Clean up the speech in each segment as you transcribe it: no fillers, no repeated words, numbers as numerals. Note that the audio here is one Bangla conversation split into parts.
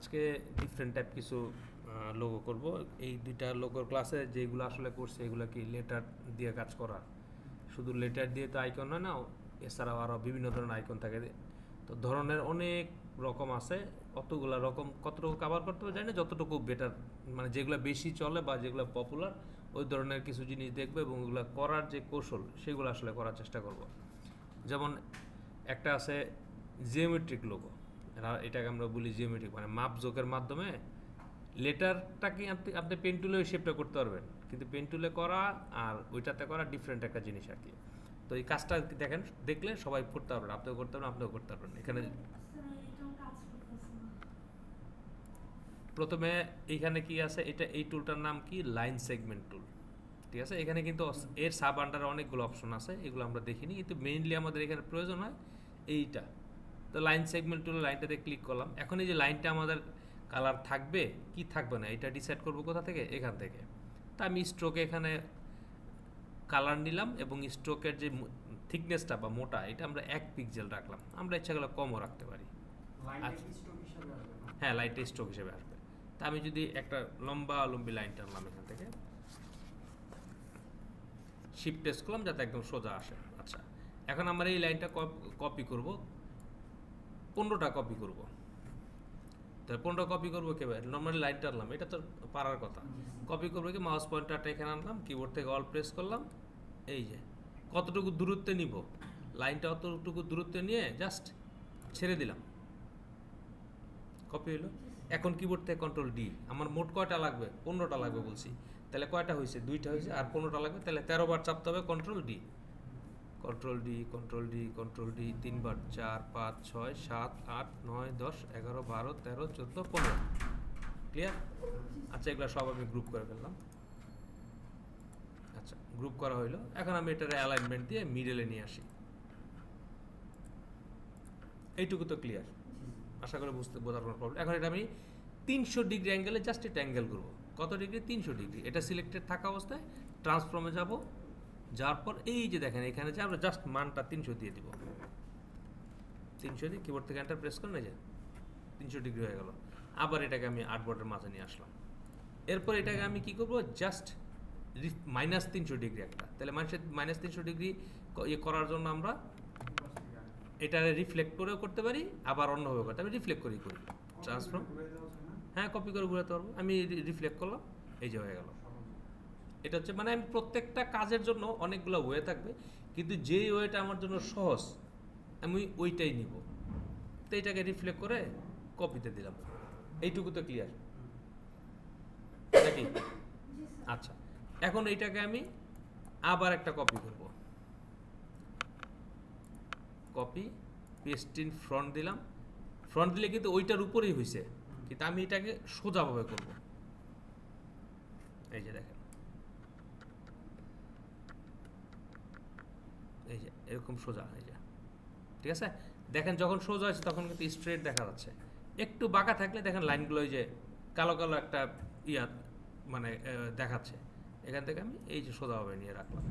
আজকে ডিফারেন্ট টাইপ কিছু লোগো করব। এই দুইটা লোগোর ক্লাসে যেগুলো আসলে করছে এগুলো কি লেটার দিয়ে কাজ করা। শুধু লেটার দিয়ে তো আইকন হয় না, এছাড়াও আরও বিভিন্ন ধরনের আইকন থাকে। তো ধরনের অনেক রকম আছে, অতগুলা রকম কতটুকু কভার করতে হবে জানি না, যতটুকু বেটার মানে যেগুলো বেশি চলে বা যেগুলো পপুলার ওই ধরনের কিছু জিনিস দেখবে এবং ওগুলো করার যে কৌশল সেগুলো আসলে করার চেষ্টা করব। যেমন একটা আছে জিওমেট্রিক লোগো, এটাকে আমরা বলি জিওমেট্রিক, মানে মাপ যোগের মাধ্যমে লেটারটাকে আপনি পেন টুলে ওই শেপটা করতে পারবেন, কিন্তু পেন টুলে করা আর ওইটাতে করা ডিফারেন্ট একটা জিনিস আর কি। তো এই কাজটা দেখেন, দেখলে সবাই করতে পারবেন, আপনিও করতে পারবেন, আপনিও করতে পারবেন। এখানে প্রথমে এইখানে কি আছে, এটা এই টুলটার নাম কি, লাইন সেগমেন্ট টুল। ঠিক আছে, এখানে কিন্তু এর সাব আন্ডারে অনেকগুলো অপশন আছে, এগুলো আমরা দেখিনি, কিন্তু মেইনলি আমাদের এখানে প্রয়োজন হয় এইটা। তো লাইন সেগমেন্ট টুল, লাইনটাতে ক্লিক করলাম। এখন এই যে লাইনটা আমাদের কালার থাকবে কি থাকবে না এটা ডিসাইড করবো কোথা থেকে, এখান থেকে। তা আমি স্ট্রোকে এখানে কালার নিলাম এবং স্ট্রোকের যে থিকনেসটা বা মোটা এটা আমরা 1 পিক্সেল রাখলাম, আমরা ইচ্ছা করলে কমও রাখতে পারি। আচ্ছা, হ্যাঁ, লাইনটা স্ট্রোক হিসেবে আসবে। তা আমি যদি একটা লম্বা লম্বি লাইন টানলাম এখান থেকে, শিফট প্রেস করলাম যাতে একদম সোজা আসে। আচ্ছা, এখন আমরা এই লাইনটা কপি করব, 15টা কপি করব। তাহলে 15টা কপি করবো কীভাবে, নর্মালি লাইনটা আনলাম, এটা তো পারার কথা। কপি করবো কি, মাউস পয়েন্টারটা এখানে আনলাম, কিবোর্ড থেকে অল প্রেস করলাম, এই যে কতটুকু দূরত্বে নিব লাইনটা, অতটুকু দূরত্বে নিয়ে জাস্ট ছেড়ে দিলাম, কপি হলো। এখন কিবোর্ড থেকে কন্ট্রোল ডি, আমার মোট কয়টা লাগবে, 15টা লাগবে বলছি, তাহলে কয়টা হয়েছে, 2টা হয়েছে, আর 15টা লাগবে, তাহলে 13 বার চাপতে হবে control D, control D, control D, control D 3 বার, 4 5 6 7 8 9 10 11 12 13 14 15। ক্লিয়ার? আচ্ছা, এগুলো সব আমি গ্রুপ করে ফেললাম। আচ্ছা, গ্রুপ করা হইলো। এখন আমি এটার অ্যালাইনমেন্ট দিয়ে মিডলে নিয়ে আসি। এইটুকু তো ক্লিয়ার, আশা করে বোঝার কোনো প্রবলেম। এখন এটা আমি 300 ডিগ্রি অ্যাঙ্গেলে জাস্ট এটা অ্যাঙ্গেল করবো। কত ডিগ্রি, 300 ডিগ্রি। এটা সিলেক্টেড থাকা অবস্থায় ট্রান্সফর্মে যাব, যাওয়ার পর এই যে দেখেন এখানে যে আমরা জাস্ট মানটা 300 দিয়ে দিব, 300 দিয়ে কিবোর্ড থেকে এন্টার প্রেস করে, যে 300 ডিগ্রি হয়ে গেল। আবার এটাকে আমি আর্টবোর্ডের মাঝে নিয়ে আসলাম। এরপর এটাকে আমি কি করব, জাস্ট -300 ডিগ্রি একটা, তাহলে -300 ডিগ্রি ইয়ে করার জন্য আমরা এটারে রিফ্লেক্ট করেও করতে পারি, আবার অন্যভাবে করতে, আমি রিফ্লেক্ট করেই করি ট্রান্সফর্ম। হ্যাঁ, কপি করে ঘুরাতে পারবো। আমি রিফ্লেক্ট করলাম, এই যে হয়ে গেল। এটা হচ্ছে মানে আমি প্রত্যেকটা কাজের জন্য অনেকগুলো ওয়ে থাকবে, কিন্তু যেই ওয়েটা আমার জন্য সহজ আমি ওইটাই নিব। তো এটাকে রিফ্লেক্ট করে কপিতে দিলাম। এইটুকু তো ক্লিয়ার নাকি? আচ্ছা, এখন এইটাকে আমি আবার একটা কপি করব, কপি পেস্ট ইন ফ্রন্ট দিলাম। ফ্রন্ট দিলে কিন্তু ওইটার উপরেই হয়েছে, কিন্তু আমি এটাকে সোজাভাবে করব। এই যে দেখেন, এই যে এরকম সোজা, এই যে ঠিক আছে। দেখেন যখন সোজা হয়েছে তখন কিন্তু স্ট্রেট দেখা যাচ্ছে। একটু বাঁকা থাকলে দেখেন লাইনগুলো ওই যে কালো কালো একটা ইয়া মানে দেখাচ্ছে। এখান থেকে আমি এই যে সোজাভাবে নিয়ে রাখলাম।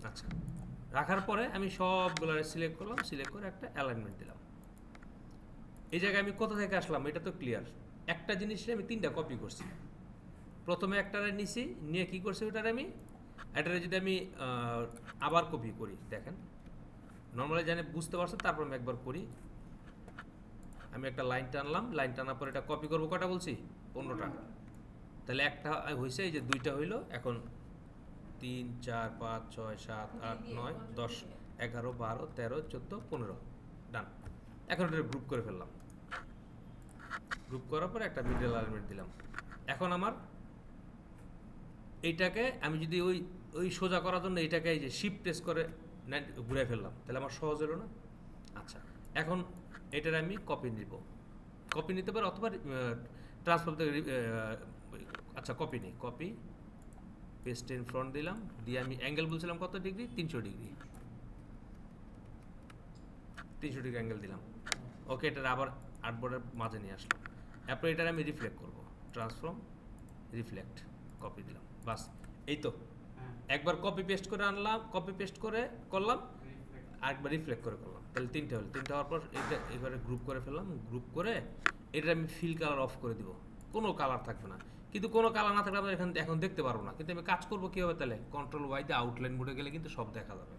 আচ্ছা, রাখার পরে আমি সবগুলো সিলেক্ট করলাম, সিলেক্ট করে একটা অ্যালাইনমেন্ট দিলাম। এই জায়গায় আমি কোথা থেকে আসলাম এটা তো ক্লিয়ার। একটা জিনিসে আমি 3টা কপি করছি। প্রথমে একটারে নিছি, নিয়ে কি করছি ওটারে আমি এটারে যদি আমি আবার কপি করি, দেখেন নর্মালি জানি বুঝতে পারছেন, তারপর আমি একবার করি। আমি একটা লাইন টানলাম, লাইন টানার পর এটা কপি করবো, কটা বলছি, 15টা। তাহলে একটা হয়েছে, এই যে 2টা হইলো। এখন 3 4 5 6 7 8 9 10 11 12 13 14 15, ডান। এখন এটা গ্রুপ করে ফেললাম। গ্রুপ করার পরে একটা মিডল এলিমেন্ট দিলাম। এখন আমার এইটাকে আমি যদি ওই ওই সোজা করার জন্য এইটাকে এই যে শিফট প্রেস করে ঘুরে ফেললাম, তাহলে আমার সহজ হলো না? আচ্ছা, এখন এটার আমি কপি নিব, কপি নিতে পারি অথবা ট্রান্সফর্ম থেকে আচ্ছা কপি নেই, কপি পেস্ট ইন ফ্রন্ট দিলাম, দিয়ে আমি অ্যাঙ্গেল বলছিলাম কত ডিগ্রি, 300 ডিগ্রি, 300 ডিগ্রি অ্যাঙ্গেল দিলাম। ওকে, এটার আবার আর্টবোর্ডের মাঝে নিয়ে আসলাম। এরপর এটার আমি রিফ্লেক্ট করব, ট্রান্সফর্ম রিফ্লেক্ট, কপি দিলাম, বাস। এই তো একবার কপি পেস্ট করে আনলাম, কপি পেস্ট করে করলাম, আরেকবার রিফ্লেক্ট করে করলাম, তাহলে তিনটে হলো। তিনটে হওয়ার পর এটা এবারে গ্রুপ করে ফেললাম, গ্রুপ করে এটা আমি ফিল কালার অফ করে দিব, কোনো কালার থাকবে না। কিন্তু কোনো কালার না থাকলে আমরা এখন দেখতে পারবো না। কিন্তু আমি কাজ করবো কীভাবে, তাহলে কন্ট্রোল ওয়াইতে আউটলাইন মোডে গেলে কিন্তু সব দেখা যাবে।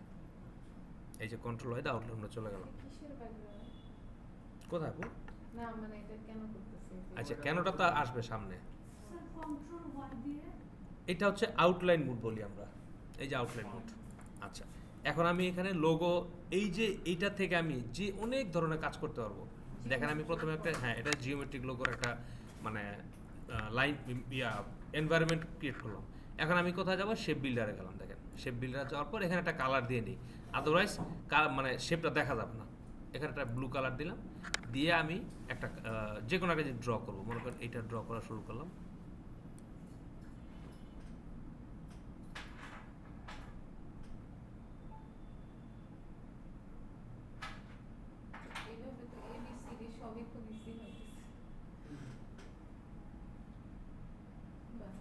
এই যে কন্ট্রোল ওয়াইতে আউটলাইন মোডে চলে গেলাম। কোথায় আপু? না মানে এটা কেন করতেছে? আচ্ছা কেনটা তো আসবে সামনে। এটা হচ্ছে আউটলাইন মোড বলি আমরা, এই যে আউটলাইন মোড। আচ্ছা এখন আমি এখানে লোগো, এই যে এইটা থেকে আমি যে অনেক ধরনের কাজ করতে পারবো। দেখেন আমি প্রথমে একটা, হ্যাঁ এটা জিওমেট্রিক লোগোর একটা মানে লাইন এনভায়রনমেন্ট ক্রিয়েট করলাম। এখন আমি কোথায় যাবো, শেপ বিল্ডারে গেলাম। দেখেন শেপ বিল্ডারে যাওয়ার পর এখানে একটা কালার দিয়ে নিই, আদারওয়াইজ মানে শেপটা দেখা যাবে না। এখানে একটা ব্লু কালার দিলাম, দিয়ে আমি একটা যে কোনো একটা ড্র করবো। মনে করেন এইটা ড্র করা শুরু করলাম। এইভাবে তো এবিসিডি সবই খুব ইজি হয়েছে। বাহ,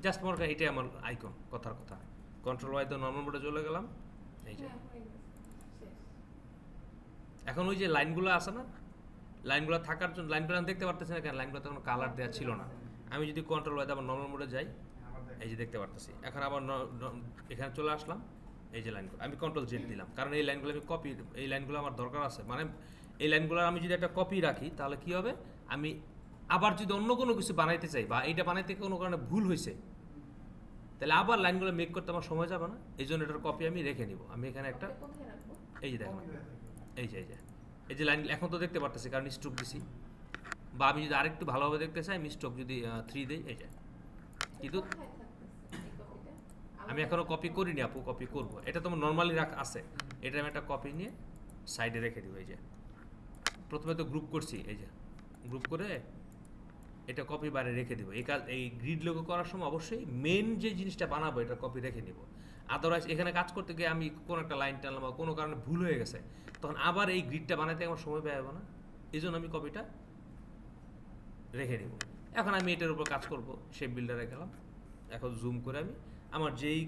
জাস্ট মনে করেন এটাই আমার আইকন, কথার কথা। কন্ট্রোল ওয়াই তো নর্মাল মোডে চলে গেলাম। এই যে হ্যাঁ হয়ে গেছে, শেষ। এখন ওই যে লাইনগুলো আছে না, লাইনগুলো থাকার জন্য, লাইনগুলো আমি দেখতে পারতেছি না কেন, লাইনগুলোতে কোনো কালার দেওয়া ছিল না। আমি যদি কন্ট্রোল ওয়াইতে আবার নর্মাল মোডে যাই, এই যে দেখতে পারতেছি। এখন আবার এখানে চলে আসলাম, এই যে লাইনগুলো আমি কন্ট্রোল জেড দিলাম, কারণ এই লাইনগুলো আমি কপি, এই লাইনগুলো আমার দরকার আছে। মানে এই লাইনগুলো আমি যদি একটা কপি রাখি তাহলে কি হবে, আমি আবার যদি অন্য কোনো কিছু বানাইতে চাই বা এইটা বানাইতে কোনো কারণে ভুল হয়েছে, তাহলে আবার লাইনগুলো মেক করতে আমার সময় যাবে না। এই জন্য এটার কপি আমি রেখে নিব। আমি এখানে একটা, ওটা কোথায় রাখবো? এই যে দেখেন, এই যে এই যে লাইন এখন তো দেখতে পারতেছি কারণ স্ট্রোক দিছি। বা আমি যদি আরেকটু ভালোভাবে দেখতে চাই, আমি স্ট্রোক যদি 3 দিই, এই যে। কিন্তু কোথায় থাকতেছে এই কপিটা? আমি এখনো কপি করিনি আপু, কপি করব। এটা তো নর্মালি রাখা আছে, এটা আমি একটা কপি নিয়ে সাইডে রেখে দিব। এই যে প্রথমে তো গ্রুপ করছি, এই যে গ্রুপ করে এটা কপি বাইরে রেখে দিব। এই কাজ, এই গ্রিড লোগো করার সময় অবশ্যই মেন যে জিনিসটা বানাবো এটা কপি রেখে নিব। আদারওয়াইজ এখানে কাজ করতে গিয়ে আমি কোনো একটা লাইন টানলাম বা কোনো কারণে ভুল হয়ে গেছে, তখন আবার এই গ্রিডটা বানাতে আমার সময় ব্যয় হবে না। এই জন্য আমি কপিটা রেখে নিব। এখন আমি এটার উপর কাজ করব। শেপ বিল্ডারে গেলাম, এখন জুম করে আমি আমার যেই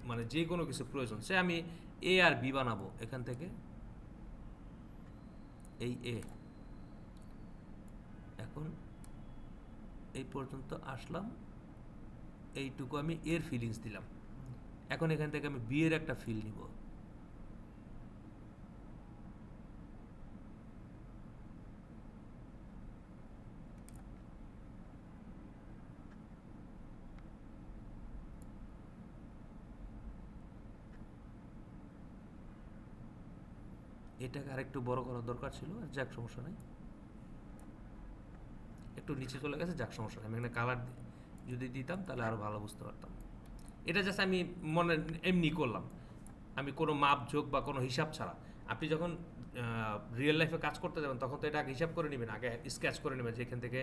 মানে যে কোনো কিছু প্রয়োজন, সে আমি এ আর বি বানাবো। এখান থেকে এই এ, এখন এই পর্যন্ত আসলাম, এইটুকু আমি এর ফিলিংস দিলাম। এখন এখান থেকে আমি বি এর একটা ফিল নিব। এটাকে আরেকটু বড় করার দরকার ছিল, যাক সমস্যা নেই। একটু নিচে চলে গেছে, যাক সমস্যা নেই। আমি এখানে কালার যদি দিতাম তাহলে আরও ভালো বুঝতে পারতাম। এটা জাস্ট আমি মনে এমনি করলাম, আমি কোনো মাপ যোগ বা কোনো হিসাব ছাড়া। আপনি যখন রিয়েল লাইফে কাজ করতে যাবেন তখন তো এটা আগে হিসাব করে নেবেন, আগে স্কেচ করে নেবেন যে এখান থেকে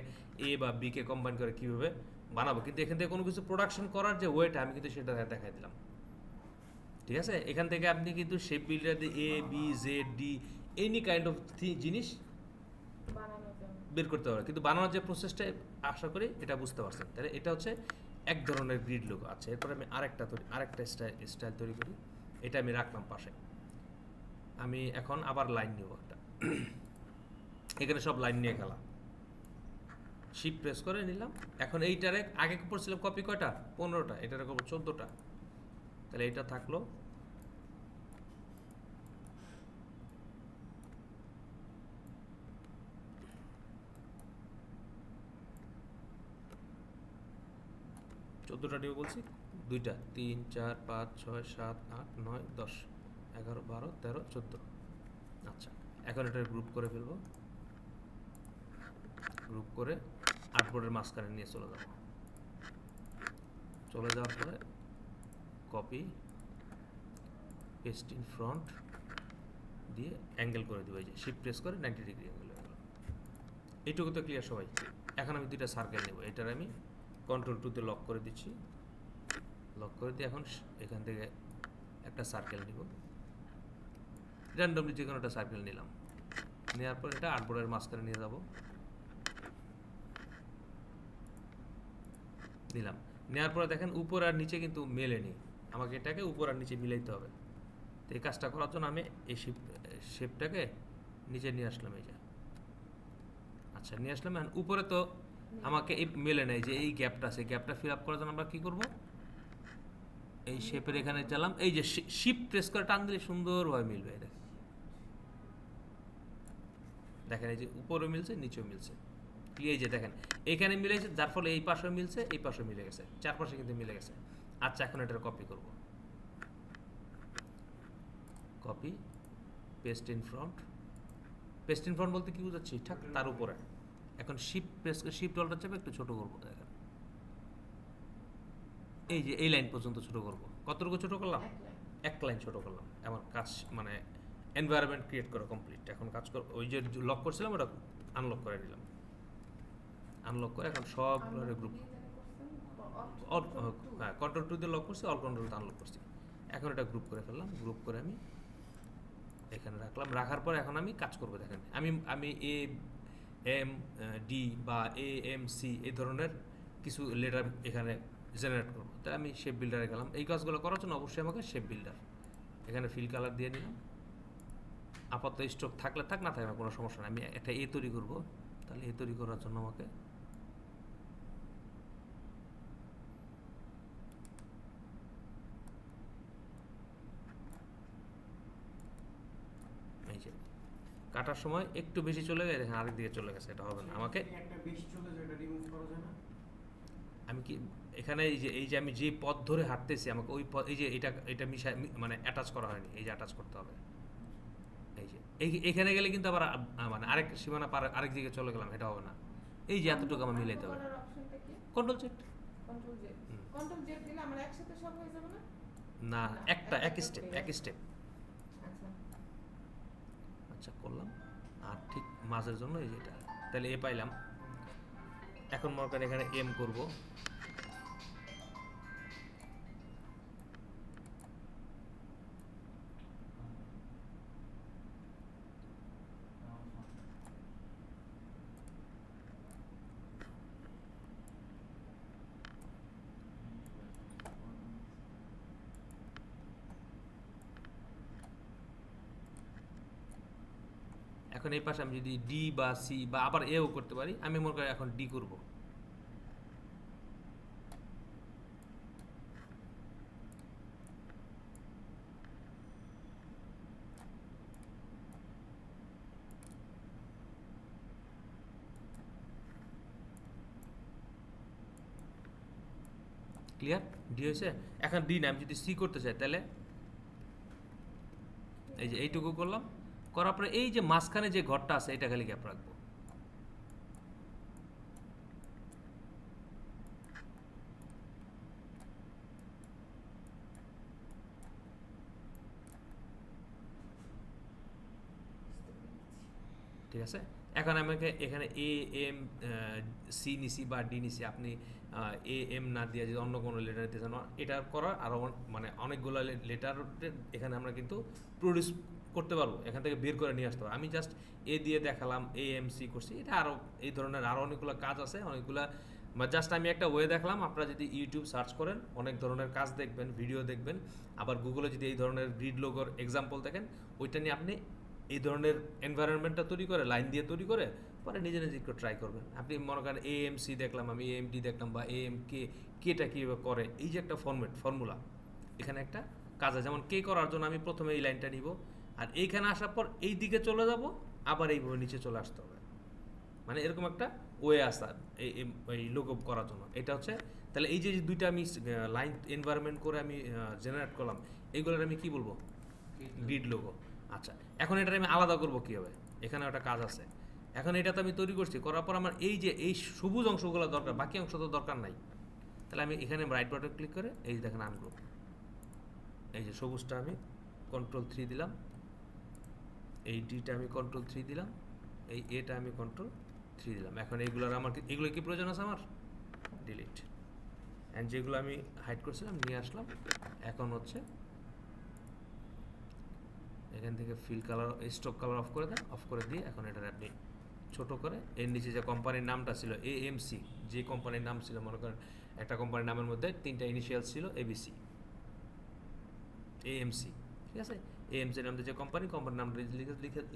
এ বা বিকে কম্বাইন করে কীভাবে বানাবো। কিন্তু এখান থেকে কোনো কিছু প্রোডাকশন করার যে ওয়েটা, আমি কিন্তু সেটা দেখাই দিলাম। ঠিক আছে, এখান থেকে আপনি কিন্তু শেপ বিল্ডার দিয়ে A B Z D any kind of জিনিস বানানো যাবে। বের করতে পারবে। কিন্তু বানানোর যে প্রসেসটা, আশা করি এটা বুঝতে পারছেন। তাহলে এটা হচ্ছে এক ধরনের গ্রিড লোগো। আচ্ছা এরপরে আমি আরেকটা স্টাইল তৈরি করি। এটা আমি রাখলাম পাশে। আমি এখন আবার লাইন নিব একটা, এখানে সব লাইন নিয়ে গেলাম, শিফট প্রেস করে নিলাম। এখন এইটারে আগে পড়ছিলাম কপি কয়টা, 15টা, এটারে করবো 14টা। তাহলে এটা থাকলো। চোদ্দোটা ডিও বলছি, 2টা 3 4 5 6 7 8 9 10 11 12 13 14। আচ্ছা এখন এটা গ্রুপ করে ফেলবো। গ্রুপ করে আর্টবোর্ডের মাঝখানে নিয়ে চলে যাব। চলে যাওয়ার পরে কপি পেস্ট ইন ফ্রন্ট দিয়ে অ্যাঙ্গেল করে দিব। এই যে শিফট প্রেস করে 90 ডিগ্রি অ্যাঙ্গেল হয়ে গেল। এইটুকু তো ক্লিয়ার সবাই। এখন আমি 2টা সার্কেল নেব। এটার আমি কন্ট্রোল 2 তে লক করে দিচ্ছি। লক করে দিয়ে এখন এখান থেকে একটা সার্কেল নিব, র্যান্ডমলি যে কোনো একটা সার্কেল নিলাম। নেওয়ার পর এটা আর্টবোর্ডের মাঝখানে নিয়ে যাব, নিলাম। নেওয়ার পরে দেখেন উপর আর নিচে কিন্তু মেলেনি, আমাকে এটাকে উপর আর নিচে মিলাইতে হবে। তো এই কাজটা করার জন্য আমি এই শেপটাকে নিচে নিয়ে আসলাম, এই যে আচ্ছা নিয়ে আসলাম। এখন উপরে তো আমাকে এই মেলে নেই, যে এই গ্যাপটা আছে, গ্যাপটা ফিল আপ করার জন্য আমরা কী করবো, এই শেপের এখানে চালাম, এই যে শিফট প্রেস করে টান দিলে সুন্দরভাবে মিলবে। এটা দেখেন এই যে উপরেও মিলছে নিচেও মিলছে, এই যে দেখেন এখানে মিলেছে, যার ফলে এই পাশেও মিলছে এই পাশেও মিলে গেছে, চারপাশে কিন্তু মিলে গেছে। আচ্ছা এখন এটার কপি করব, copy paste in front. Paste in front বলতে কি বুঝাচ্ছি, ঠিক তার উপরে। এখন শিফট প্রেস করে শিফট অলটা চাপে একটু ছোট করবো, দেখেন এই যে এই লাইন পর্যন্ত ছোট করব। কতটুকু ছোট করলাম, এক লাইন ছোট করলাম। আমার কাজ মানে এনভায়রনমেন্ট ক্রিয়েট করা কমপ্লিট। এখন কাজ কর, ওই যে লক করছিলাম ওটা আনলক করে নিলাম, আনলক করে এখন সবগুলোর গ্রুপ, হ্যাঁ কন্ট্রোল টু দিয়ে লক করছি, অল কন্ট্রোল আনলক করছি। এখন এটা গ্রুপ করে ফেললাম, গ্রুপ করে আমি এখানে রাখলাম। রাখার পর এখন আমি কাজ করবো। দেখেন আমি এ এম ডি বা এ এম সি এই ধরনের কিছু লেটার এখানে জেনারেট করবো। তাই আমি শেপ বিল্ডারে গেলাম। এই কাজগুলো করার জন্য অবশ্যই আমাকে শেপ বিল্ডার, এখানে ফিল কালার দিয়ে নিলাম। আপাতত স্টক থাকলে থাক, না থাকে না কোনো সমস্যা নেই। আমি একটা এ তৈরি করবো, তাহলে এ তৈরি করার জন্য আমাকে এই যে কাটার সময় একটু বেশি চলে গেছে, দেখেন আরেক দিকে চলে গেছে, এটা হবে না। আমাকে একটা বেশি চলে যায়, এটা রিমুভ করা যায় না? আমি কি এখানে এই যে আমি যে পথ ধরে হাঁটতেছি, আমাকে ওই পথ, এই যে এটা মানে অ্যাটাচ করা হয়নি, এই যে অ্যাটাচ করতে হবে। এই যে এখানে গেলে কিন্তু আবার মানে আরেক সীমানা পার আরেক দিকে চলে গেলাম, এটা হবে না। এই যে এতটুকু আমার মিলাইতে হবে। অপশনটা কি? Control Z. Control Z. Control Z দিলে আমরা একসাথে সব হয়ে যাবে না? না, এক স্টেপ, এক স্টেপ। আচ্ছা। আচ্ছা করলাম। আর ঠিক মাঝের জন্য এই যে এটা, তাহলে এ পাইলাম। এখন মনে করেন এখানে এম করব, এখন এই পাশে আমি যদি ডি বা সি বা আবার এও করতে পারি, আমি মনে করি এখন ডি করব। ক্লিয়ার? ডি হয়েছে। এখন ডি না, আমি যদি সি করতে চাই তাহলে এই যে এইটুকু করলাম, করার পরে এই যে মাঝখানে যে ঘরটা আছে এটা খালি গ্যাপ রাখবো। ঠিক আছে। এখন আমাকে এখানে এ এম সি নিছি বা ডি নিছি, আপনি এ এম না দিয়ে যদি অন্য কোনো লেটার দিতে চান, এটা করার আরও মানে অনেকগুলো লেটার এখানে আমরা কিন্তু প্রডিউস করতে পারবো, এখান থেকে বের করে নিয়ে আসতে পারবো। আমি জাস্ট এ দিয়ে দেখালাম, এ এম সি করছি, এটা আরও এই ধরনের আরও অনেকগুলো কাজ আছে, অনেকগুলো জাস্ট আমি একটা ওয়ে দেখলাম। আপনারা যদি ইউটিউব সার্চ করেন অনেক ধরনের কাজ দেখবেন, ভিডিও দেখবেন। আবার গুগলে যদি এই ধরনের গ্রিড লোগোর এক্সাম্পল দেখেন, ওইটা নিয়ে আপনি এই ধরনের এনভায়রনমেন্টটা তৈরি করে লাইন দিয়ে তৈরি করে পরে নিজে নিজে একটু ট্রাই করবেন। আপনি মনে করেন এএমসি দেখলাম, আমি এএমডি দেখলাম, বা এএম কেটা কীভাবে করে, এই যে একটা ফর্মুলা এখানে একটা কাজ আছে। যেমন কে করার জন্য আমি প্রথমে এই লাইনটা নিব, আর এইখানে আসার পর এই দিকে চলে যাব, আবার এইভাবে নিচে চলে আসতে হবে। মানে এরকম একটা ওয়ে আসা এই লোগো করার জন্য। এটা হচ্ছে তাহলে এই যে দুইটা আমি লাইন এনভায়রনমেন্ট করে আমি জেনারেট করলাম, এইগুলোর আমি কি বলবো, গ্রিড লোগো। আচ্ছা এখন এটা আমি আলাদা করবো কীভাবে, এখানে একটা কাজ আছে। এখন এটা তো আমি তৈরি করছি, করার পর আমার এই যে এই সবুজ অংশগুলো দরকার, বাকি অংশ তো দরকার নাই। তাহলে আমি এখানে রাইট বাটন ক্লিক করে এই যে দেখেন আনগ্রুপ, এই যে সবুজটা আমি কন্ট্রোল 3 দিলাম, এই ডিটা আমি কন্ট্রোল 3 দিলাম, এই এটা আমি কন্ট্রোল 3 দিলাম। এখন এইগুলোর আমার এগুলো কি প্রয়োজন আছে আমার, ডিলিট। অ্যান্ড যেগুলো আমি হাইড করছিলাম নিয়ে আসলাম। এখন হচ্ছে এখান থেকে fill colour, stroke colour of করে দেন, অফ করে দিয়ে এখন এটার আপনি ছোট করে এর নিচে যে কোম্পানির নামটা ছিল এএমসি, যে কোম্পানির নাম ছিল মনে করেন একটা কোম্পানির নামের মধ্যে 3টা ইনিশিয়াল ছিল এবিসি, এএমসি, ঠিক আছে? এএমসি নামে যে কোম্পানির নামটা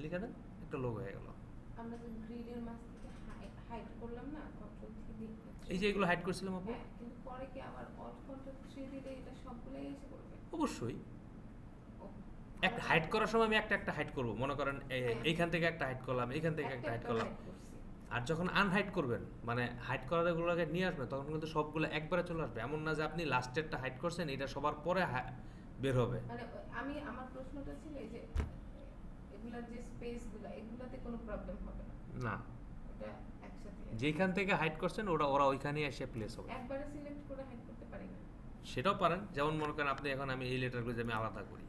লিখে দেন, একটা লোগো হয়ে গেল। আমরা যে গ্রিডের মাছ থেকে হাইড করলাম না কন্ট্রোল 3 দিয়ে, এই যে এগুলো হাইড করছিলাম আপু, হ্যাঁ, কিন্তু পরে কি আবার অল কন্ট্রোল 3 দিলে এটা সবগুলাই এসে করবে? অবশ্যই ও, একটা হাইড করার সময় আমি একটা হাইড করব, মনে করেন এইখান থেকে একটা হাইড করলাম, এইখান থেকে একটা হাইড করলাম। hide করছি। আর যখন আনহাইড করবেন, মানে হাইড করাগুলোকে নিয়ে আসবেন, তখন কিন্তু সবগুলো একবারে চলে আসবে। এমন না যে আপনি লাস্টেরটা হাইড করছেন, এটা সবার পরে বের হবে। মানে আমি আমার প্রশ্নটা ছিল এই যে এগুলার যে স্পেসগুলো এগুলাতে কোনো প্রবলেম হবে না, না, এটা একসাথে যেখান থেকে হাইড করছেন ওরা ওইখানেই এসে প্লেস হবে। একবারে সিলেক্ট করে হাইড করতে পারি না। সেটাও পারেন, যেমন মনে করেন আপনি এখন আমি এই লেটারগুলো যে আমি আলাদা করি,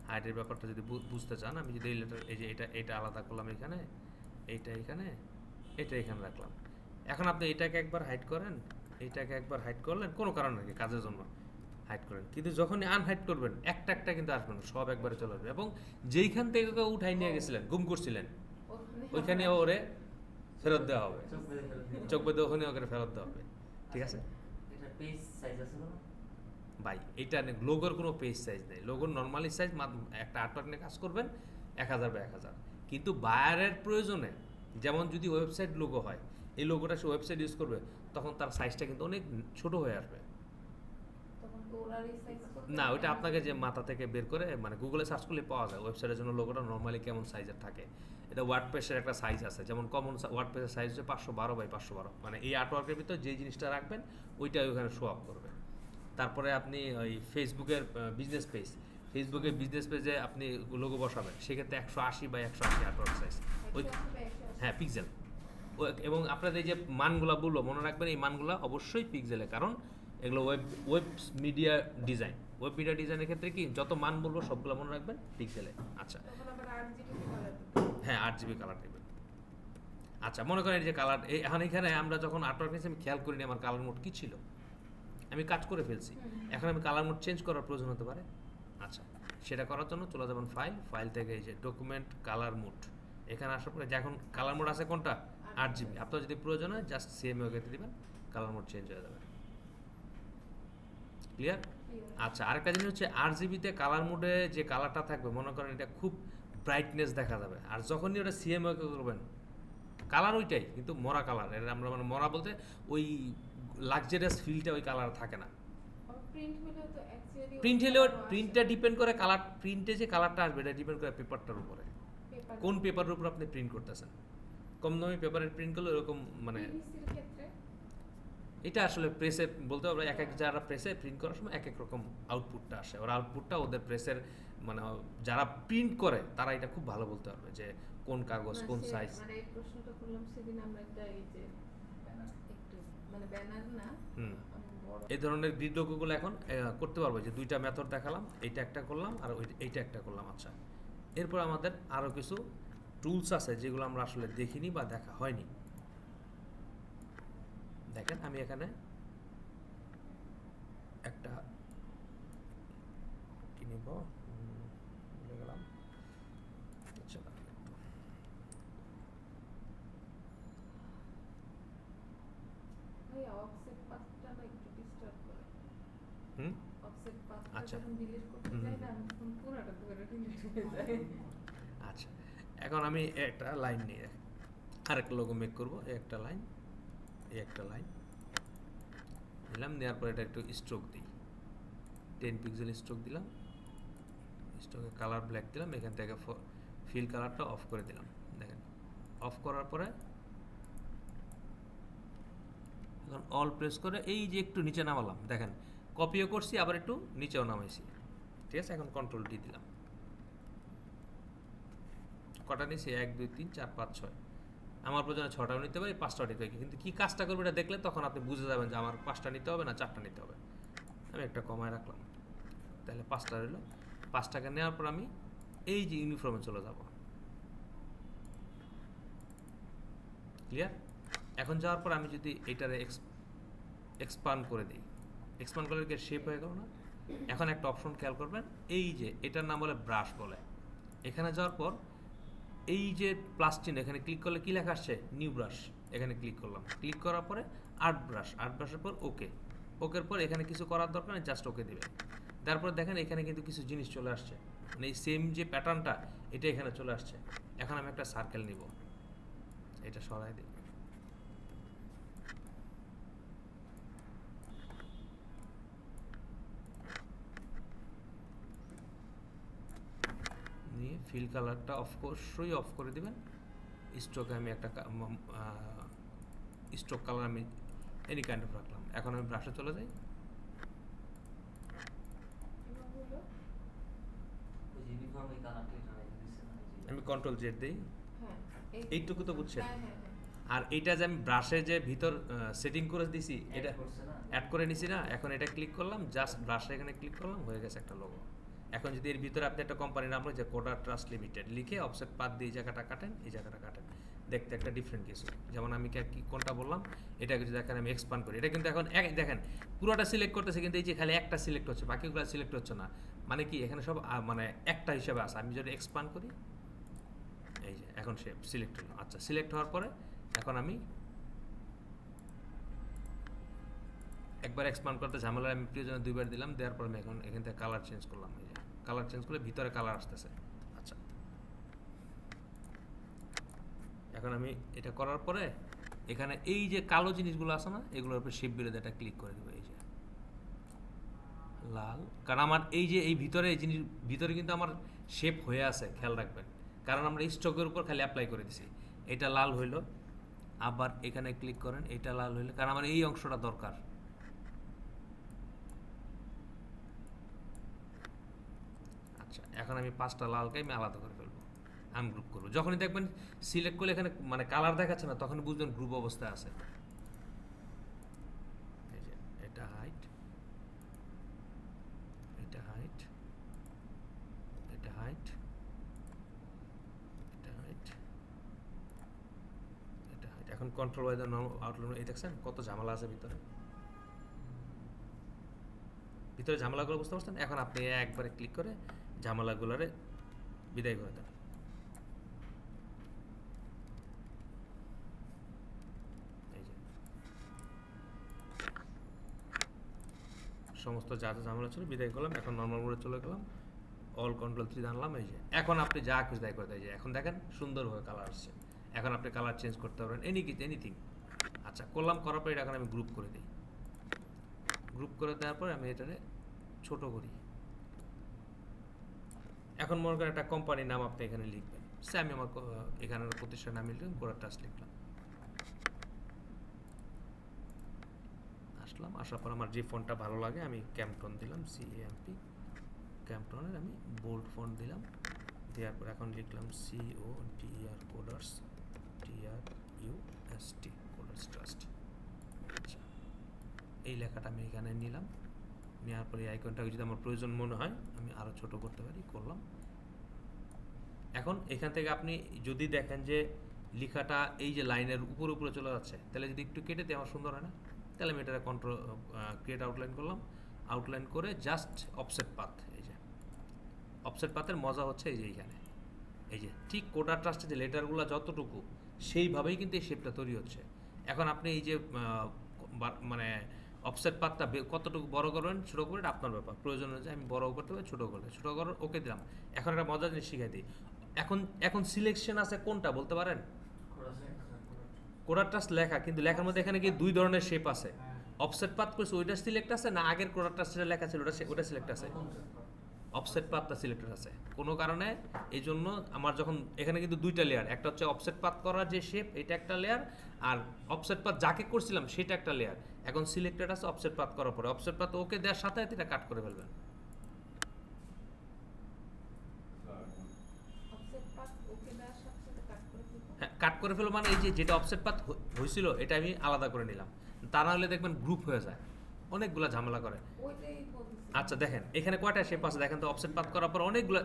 হাইডের ব্যাপারটা যদি বুঝতে চান, আমি যদি এই লেটার এই যে এটা আলাদা করলাম এখানে, এইটা এখানে, এটা এখানে রাখলাম। এখন আপনি এটাকে একবার হাইড করেন, এইটাকে একবার হাইড করলেন কোনো কারণ নাকি কাজের জন্য হাইড করেন, কিন্তু যখনই আনহাইড করবেন একটা কিন্তু আসবে না, সব একবারে চলে আসবে। এবং যেইখান থেকে ওকে উঠাই নিয়ে গেছিলেন, গুম করছিলেন, ওইখানে ওরে ফেরত দেওয়া হবে, চোখ বেঁধে ওখানে ওকে ফেরত দেওয়া হবে, ঠিক আছে? এটা পেজ সাইজ আছে না? ভাই এটা লোগোর কোনো পেজ সাইজ নেই, লোগোর নর্মালি সাইজ একটা আর্টওয়ার্ক নিয়ে কাজ করবেন 1000 বাই 1000, কিন্তু বায়ারের প্রয়োজনে, যেমন যদি ওয়েবসাইট লোগো হয়, এই লোগোটা সে ওয়েবসাইট ইউজ করবে, তখন তার সাইজটা কিন্তু অনেক ছোট হয়ে আসবে। তখন তো ওরা রিসাইজ করবে না, ওইটা আপনাকে যে মাথা থেকে বের করে মানে গুগলে সার্চ করলে পাওয়া যায় ওয়েবসাইটের জন্য লোগোটা নর্মালি কেমন সাইজের থাকে। এটা ওয়ার্ডপ্রেসের একটা সাইজ আছে, যেমন কমন ওয়ার্ডপ্রেসের সাইজ হচ্ছে 512 বাই 512, মানে এই আর্টওয়ার্কের ভিতর যে জিনিসটা রাখবেন ওইটাই ওখানে শো আপ করবে। তারপরে আপনি ওই ফেসবুকের বিজনেস পেজে আপনি লোগো বসাবেন, সেক্ষেত্রে 180 বাই 180 আর্টওয়ার্ক সাইজ, ওই 180 by 180 হ্যাঁ পিক্সেল। এবং আপনাদের এই যে মানগুলা বললো মনে রাখবেন, এই মানগুলা অবশ্যই পিক্সেলে, কারণ এগুলো ওয়েব মিডিয়া ডিজাইনের ক্ষেত্রে কি যত মান বলবো সবগুলো মনে রাখবেন পিক্সেলে। আচ্ছা, তখন আবার 8 জিবি কালার হ্যাঁ 8 GB কালার দেবেন। আচ্ছা, মনে করেন এই যে কালার, এখন এখানে আমরা যখন আর্টওয়ার্ক নিয়েছি আমি খেয়াল করিনি আমার কালার মোড কী ছিল, আমি কাজ করে ফেলছি, এখন আমি কালার মোড চেঞ্জ করার প্রয়োজন হতে পারে। আচ্ছা, সেটা করার জন্য চলে যাবেন ফাইল থেকে এই যে ডকুমেন্ট কালার মোড, এখানে আসার পরে যে এখন কালার মোড আছে কোনটা 8 GB, আপনার যদি প্রয়োজন হয় জাস্ট সিএমএ ওকে দিবেন, কালার মোড চেঞ্জ হয়ে যাবে। ক্লিয়ার? আচ্ছা, আরেকটা জিনিস হচ্ছে 8 GB-তে কালার মোডে যে কালারটা থাকবে, মনে করেন এটা খুব ব্রাইটনেস দেখা যাবে, আর যখনই ওটা সিএমএ করবেন কালার ওইটাই, কিন্তু মরা কালার, এটা আমরা মানে মরা বলতে ওই লাক্সারিয়াস ফিলটা ওই কালার থাকে না। প্রিন্ট হলেও তো অ্যাকচুয়ালি প্রিন্টটা ডিপেন্ড করে কালার, প্রিন্টে যে কালারটা আসবে এটা ডিপেন্ড করে পেপারটার উপরে, কোন পেপারের উপর আপনি প্রিন্ট করতেছেন। কম দামি পেপারের প্রিন্ট করলে এরকম মানে পিভিসির ক্ষেত্রে এটা আসলে প্রেসে বলতে পারবো, এক যারা প্রেসে প্রিন্ট করার সময় এক রকম আউটপুটটা আসে, ওর আউটপুটটা ওদের প্রেসের মানে যারা প্রিন্ট করে তারা এটা খুব ভালো বলতে পারবে যে কোন কাগজ কোন সাইজ। মানে এই প্রশ্নটা করলাম সেদিন আমরা একটা এই যে একটু মানে ব্যানার না বড় এই ধরনের গ্রিড লোগোগুলো এখন করতে পারবো, যে দুইটা মেথড দেখালাম, এইটা একটা করলাম আর এইটা একটা করলাম। আচ্ছা, এরপর আমাদের আরও কিছু টুলস আছে যেগুলো আমরা আসলে দেখিনি বা দেখা হয়নি। দেখেন আমি এখানে একটা কি নিব ভুলে গেলাম, আচ্ছা ভাই অফসেট পাথটা না একটু ডিস্টার্ব করে। অফসেট পাথটা আচ্ছা। যখন ডিলিট করতে যাই না তখন পুরোটা ধরে ডিলিট হয়ে যায়। আচ্ছা, এখন আমি একটা লাইন নিয়ে আরেকটা লোগো মেক করবো, একটা লাইন একটা লাইন দিলাম, নেওয়ার পর এটা একটু স্ট্রোক দিই, 10 পিক্সেল স্ট্রোক দিলাম, স্ট্রোকে কালার ব্ল্যাক দিলাম, এখান থেকে ফিল কালারটা অফ করে দিলাম। দেখেন অফ করার পরে এখন অল প্রেস করে এই যে একটু নিচে নামালাম, দেখেন কপিও করছি আবার একটু নিচেও নামাইছি, ঠিক আছে? এখন কন্ট্রোল ডি দিলাম, কটা নিয়েছি 1 2 3 4 5 6, আমার প্রয়োজনে 6টাও নিতে পারি 5টাও নিতে পারি, কিন্তু কি কাজটা করবে এটা দেখলে তখন আপনি বুঝে যাবেন যে আমার 5টা নিতে হবে না 4টা নিতে হবে। আমি একটা কমায় রাখলাম, তাহলে 5টা রইল। 5টাকে নেওয়ার পর আমি এই যে ইউনিফর্মে চলে যাব। ক্লিয়ার? এখন যাওয়ার পর আমি যদি এইটারে এক্সপান্ড করে দিই, এক্সপান্ড করলে কি শেপ হয়ে গেল না? এখন একটা অপশন খেয়াল করবেন, এই যে এটার নাম বলে ব্রাশ বলে, এখানে যাওয়ার পর এই যে প্লাস চিহ্ন এখানে ক্লিক করলে কি লেখা আসছে, নিউ ব্রাশ, এখানে ক্লিক করলাম, ক্লিক করার পরে আর্ট ব্রাশের পর ওকে, ওকের পর এখানে কিছু করার দরকার নেই, জাস্ট ওকে দিবে। তারপর দেখেন এখানে কিন্তু কিছু জিনিস চলে আসছে, মানে এই সেম যে প্যাটার্নটা এটা এখানে চলে আসছে। এখন আমি একটা সার্কেল নিব, এটা সরাই দিই, নিয়ে ফিল কালারটা অবশ্যই অফ করে দিবেন। স্ট্রোকে আমি একটা স্ট্রোক কালার আমি এনি কাইন্ড অফ রাখলাম। এখন আমি ব্রাশে চলে যাই, এবং হলো ওই যে ইউনিফর্ম এই কালারটা এটা নাই দিছে না এই যে আমি কন্ট্রোল জেড দিই, হ্যাঁ এইটুকু তো বুঝছেন। হ্যাঁ হ্যাঁ হ্যাঁ আর এইটা যে আমি ব্রাশে যে ভিতর সেটিং করে দিছি এটা add করছে না অ্যাড করে নিছি না, এখন এটা ক্লিক করলাম, জাস্ট ব্রাশে এখানে ক্লিক করলাম, হয়ে গেছে একটা লোগো। এখন যদি এর ভিতরে আপনি একটা কোম্পানির নাম যে কোডার ট্রাস্ট লিমিটেড লিখে অফসেট পাত দিয়ে এই জায়গাটা কাটেন, এই জায়গাটা কাটেন, দেখতে একটা ডিফারেন্ট কিছু। যেমন আমি কি কোনটা বললাম, এটা যদি দেখেন আমি এক্সপান্ড করি, এটা কিন্তু এখন দেখেন পুরোটা সিলেক্ট করতেছে, কিন্তু এই যে খালি একটা সিলেক্ট হচ্ছে, বাকিগুলো সিলেক্ট হচ্ছে না। মানে কি এখানে সব মানে একটা হিসেবে আছে। আমি যদি এক্সপান্ড করি, এই যে এখন সে সিলেক্ট হলো। আচ্ছা, সিলেক্ট হওয়ার পরে এখন আমি একবার এক্সপান্ড করতে ঝামেলা, আমি প্রিয়জনে দুইবার দিলাম, দেওয়ার পর আমি এখন এখান থেকে কালার চেঞ্জ করলাম। এই যে কালার চেঞ্জ করলে ভিতরে কালার আসতেছে। আচ্ছা, এখন আমি এটা করার পরে এখানে এই যে কালো জিনিসগুলো আছে না, এগুলোর উপরে শেপ বিরোধী এটা ক্লিক করে দেবো। এই যে লাল, কারণ আমার এই যে এই ভিতরে এই জিনিস ভিতরে কিন্তু আমার শেপ হয়ে আছে, খেয়াল রাখবেন, কারণ আমরা স্ট্রোকের উপর খালি অ্যাপ্লাই করে দিছি। এটা লাল হইলো, আবার এখানে ক্লিক করেন, এটা লাল হইলো, কারণ আমার এই অংশটা দরকার। আচ্ছা, এখন আমি 5টা লালকে আমি আলাদা করে ফেলবো, আনগ্রুপ করবো। যখনই দেখবেন সিলেক্ট করলে এখানে মানে কালার দেখাচ্ছে না, তখন বুঝবেন গ্রুপ অবস্থায় আছে। এই যে এটা হাইট, এটা হাইট, এটা হাইট, এটা হাইট, এটা হাইট। এখন কন্ট্রোল বাই দ্য আউটলাইন, এই দেখছেন কত ঝামেলা আছে ভিতরে, ভিতরে ঝামেলাগুলো বুঝতে পারছেন। এখন আপনি একবারে ক্লিক করে ঝামেলাগুলোরে বিদায় করে দেন। এই যে সমস্ত যা যা ঝামেলা ছিল বিদায় করলাম, এখন নর্মাল মোডে চলে গেলাম, অল কন্ট্রোল 3 আনলাম। এই যে এখন আপনি যা খুশি তাই করে দেয়, যে এখন দেখেন সুন্দরভাবে কালার আসছে। এখন আপনি কালার চেঞ্জ করতে পারবেন এনিথিং। আচ্ছা, করলাম, করার পর এটা এখন আমি গ্রুপ করে দিই। গ্রুপ করে দেওয়ার পরে আমি এটারে ছোট করি। এখন মনে করেন একটা কোম্পানির নাম আপনি এখানে লিখবেন, সে আমি আমার এখানে প্রতিষ্ঠানের নাম লিখলাম, কোডার ট্রাস্ট লিখলাম, আসলাম। আসার পর আমার যে ফন্টটা ভালো লাগে আমি ক্যাম্পটন দিলাম, CAMP, ক্যাম্পটনের আমি বোল্ড ফন্ট দিলাম। দেওয়ার পর এখন লিখলাম CODER coders, TRUST coders trust. আচ্ছা, এই লেখাটা আমি এখানে নিলাম, নেওয়ার পরে এই আইকনটাকে যদি আমার প্রয়োজন মনে হয় আমি আরও ছোট করতে পারি, করলাম। এখন এখান থেকে আপনি যদি দেখেন যে লেখাটা এই যে লাইনের উপরে চলে যাচ্ছে, তাহলে যদি একটু কেটে দিই আমার সুন্দর হয় না? তাহলে আমি এটা কন্ট্রোল ক্রিয়েট আউটলাইন করলাম, আউটলাইন করে জাস্ট অফসেট পাথ। এই যে অফসেট পাথের মজা হচ্ছে এই যে এইখানে, এই যে ঠিক কোডার ট্রাস্টের যে লেটারগুলো যতটুকু সেইভাবেই কিন্তু এই শেপটা তৈরি হচ্ছে। এখন আপনি এই যে মানে অফসেট পাথটা কতটুকু বড় করবেন ছোট করবেন আপনার ব্যাপার, প্রয়োজন অনুযায়ী আমি বড় করতে পারি, ছোট করলে ছোট করো, ওকে দিলাম। এখন একটা মজার জিনিস শিখাই দিই, এখন সিলেকশন আছে কোনটা বলতে পারেন? কোডার ট্রাস্ট লেখা, কিন্তু লেখার মধ্যে এখানে কি 2 ধরনের শেপ আছে। অফসেট পাথ করছে ওইটা সিলেক্ট আছে না, আগের কোডার ট্রাস্টের লেখা ছিল ওটা সিলেক্ট আছে? অফসেট পাথটা সিলেক্টেড আছে কোনো কারণে। এই জন্য আমার যখন এখানে কিন্তু 2টা লেয়ার, একটা হচ্ছে অফসেট পাথ করার যে শেপ, এটা একটা লেয়ার, আর অফসেট পাথ যাকে করছিলাম সেটা একটা লেয়ার। এখন সিলেক্টেড আছে অফসেট পাথ করার পরে, অফসেট পাথ ওকে দেওয়ার সাথে সাথে এটা কাট করে ফেলবেন। অফসেট পাথ ওকে দেওয়ার সাথে সাথে কাট করে দিবো। হ্যাঁ, কাট করে ফেলো মানে এই যে যেটা অফসেট পাথ হয়েছিল এটা আমি আলাদা করে নিলাম, তা না হলে দেখবেন গ্রুপ হয়ে যায়, অনেকগুলো ঝামেলা করে। ওইটাই বলতেছি। আচ্ছা দেখেন এখানে কয়টা শেপ আছে দেখেন তো, অফসেট পাথ করার পর অনেকগুলো,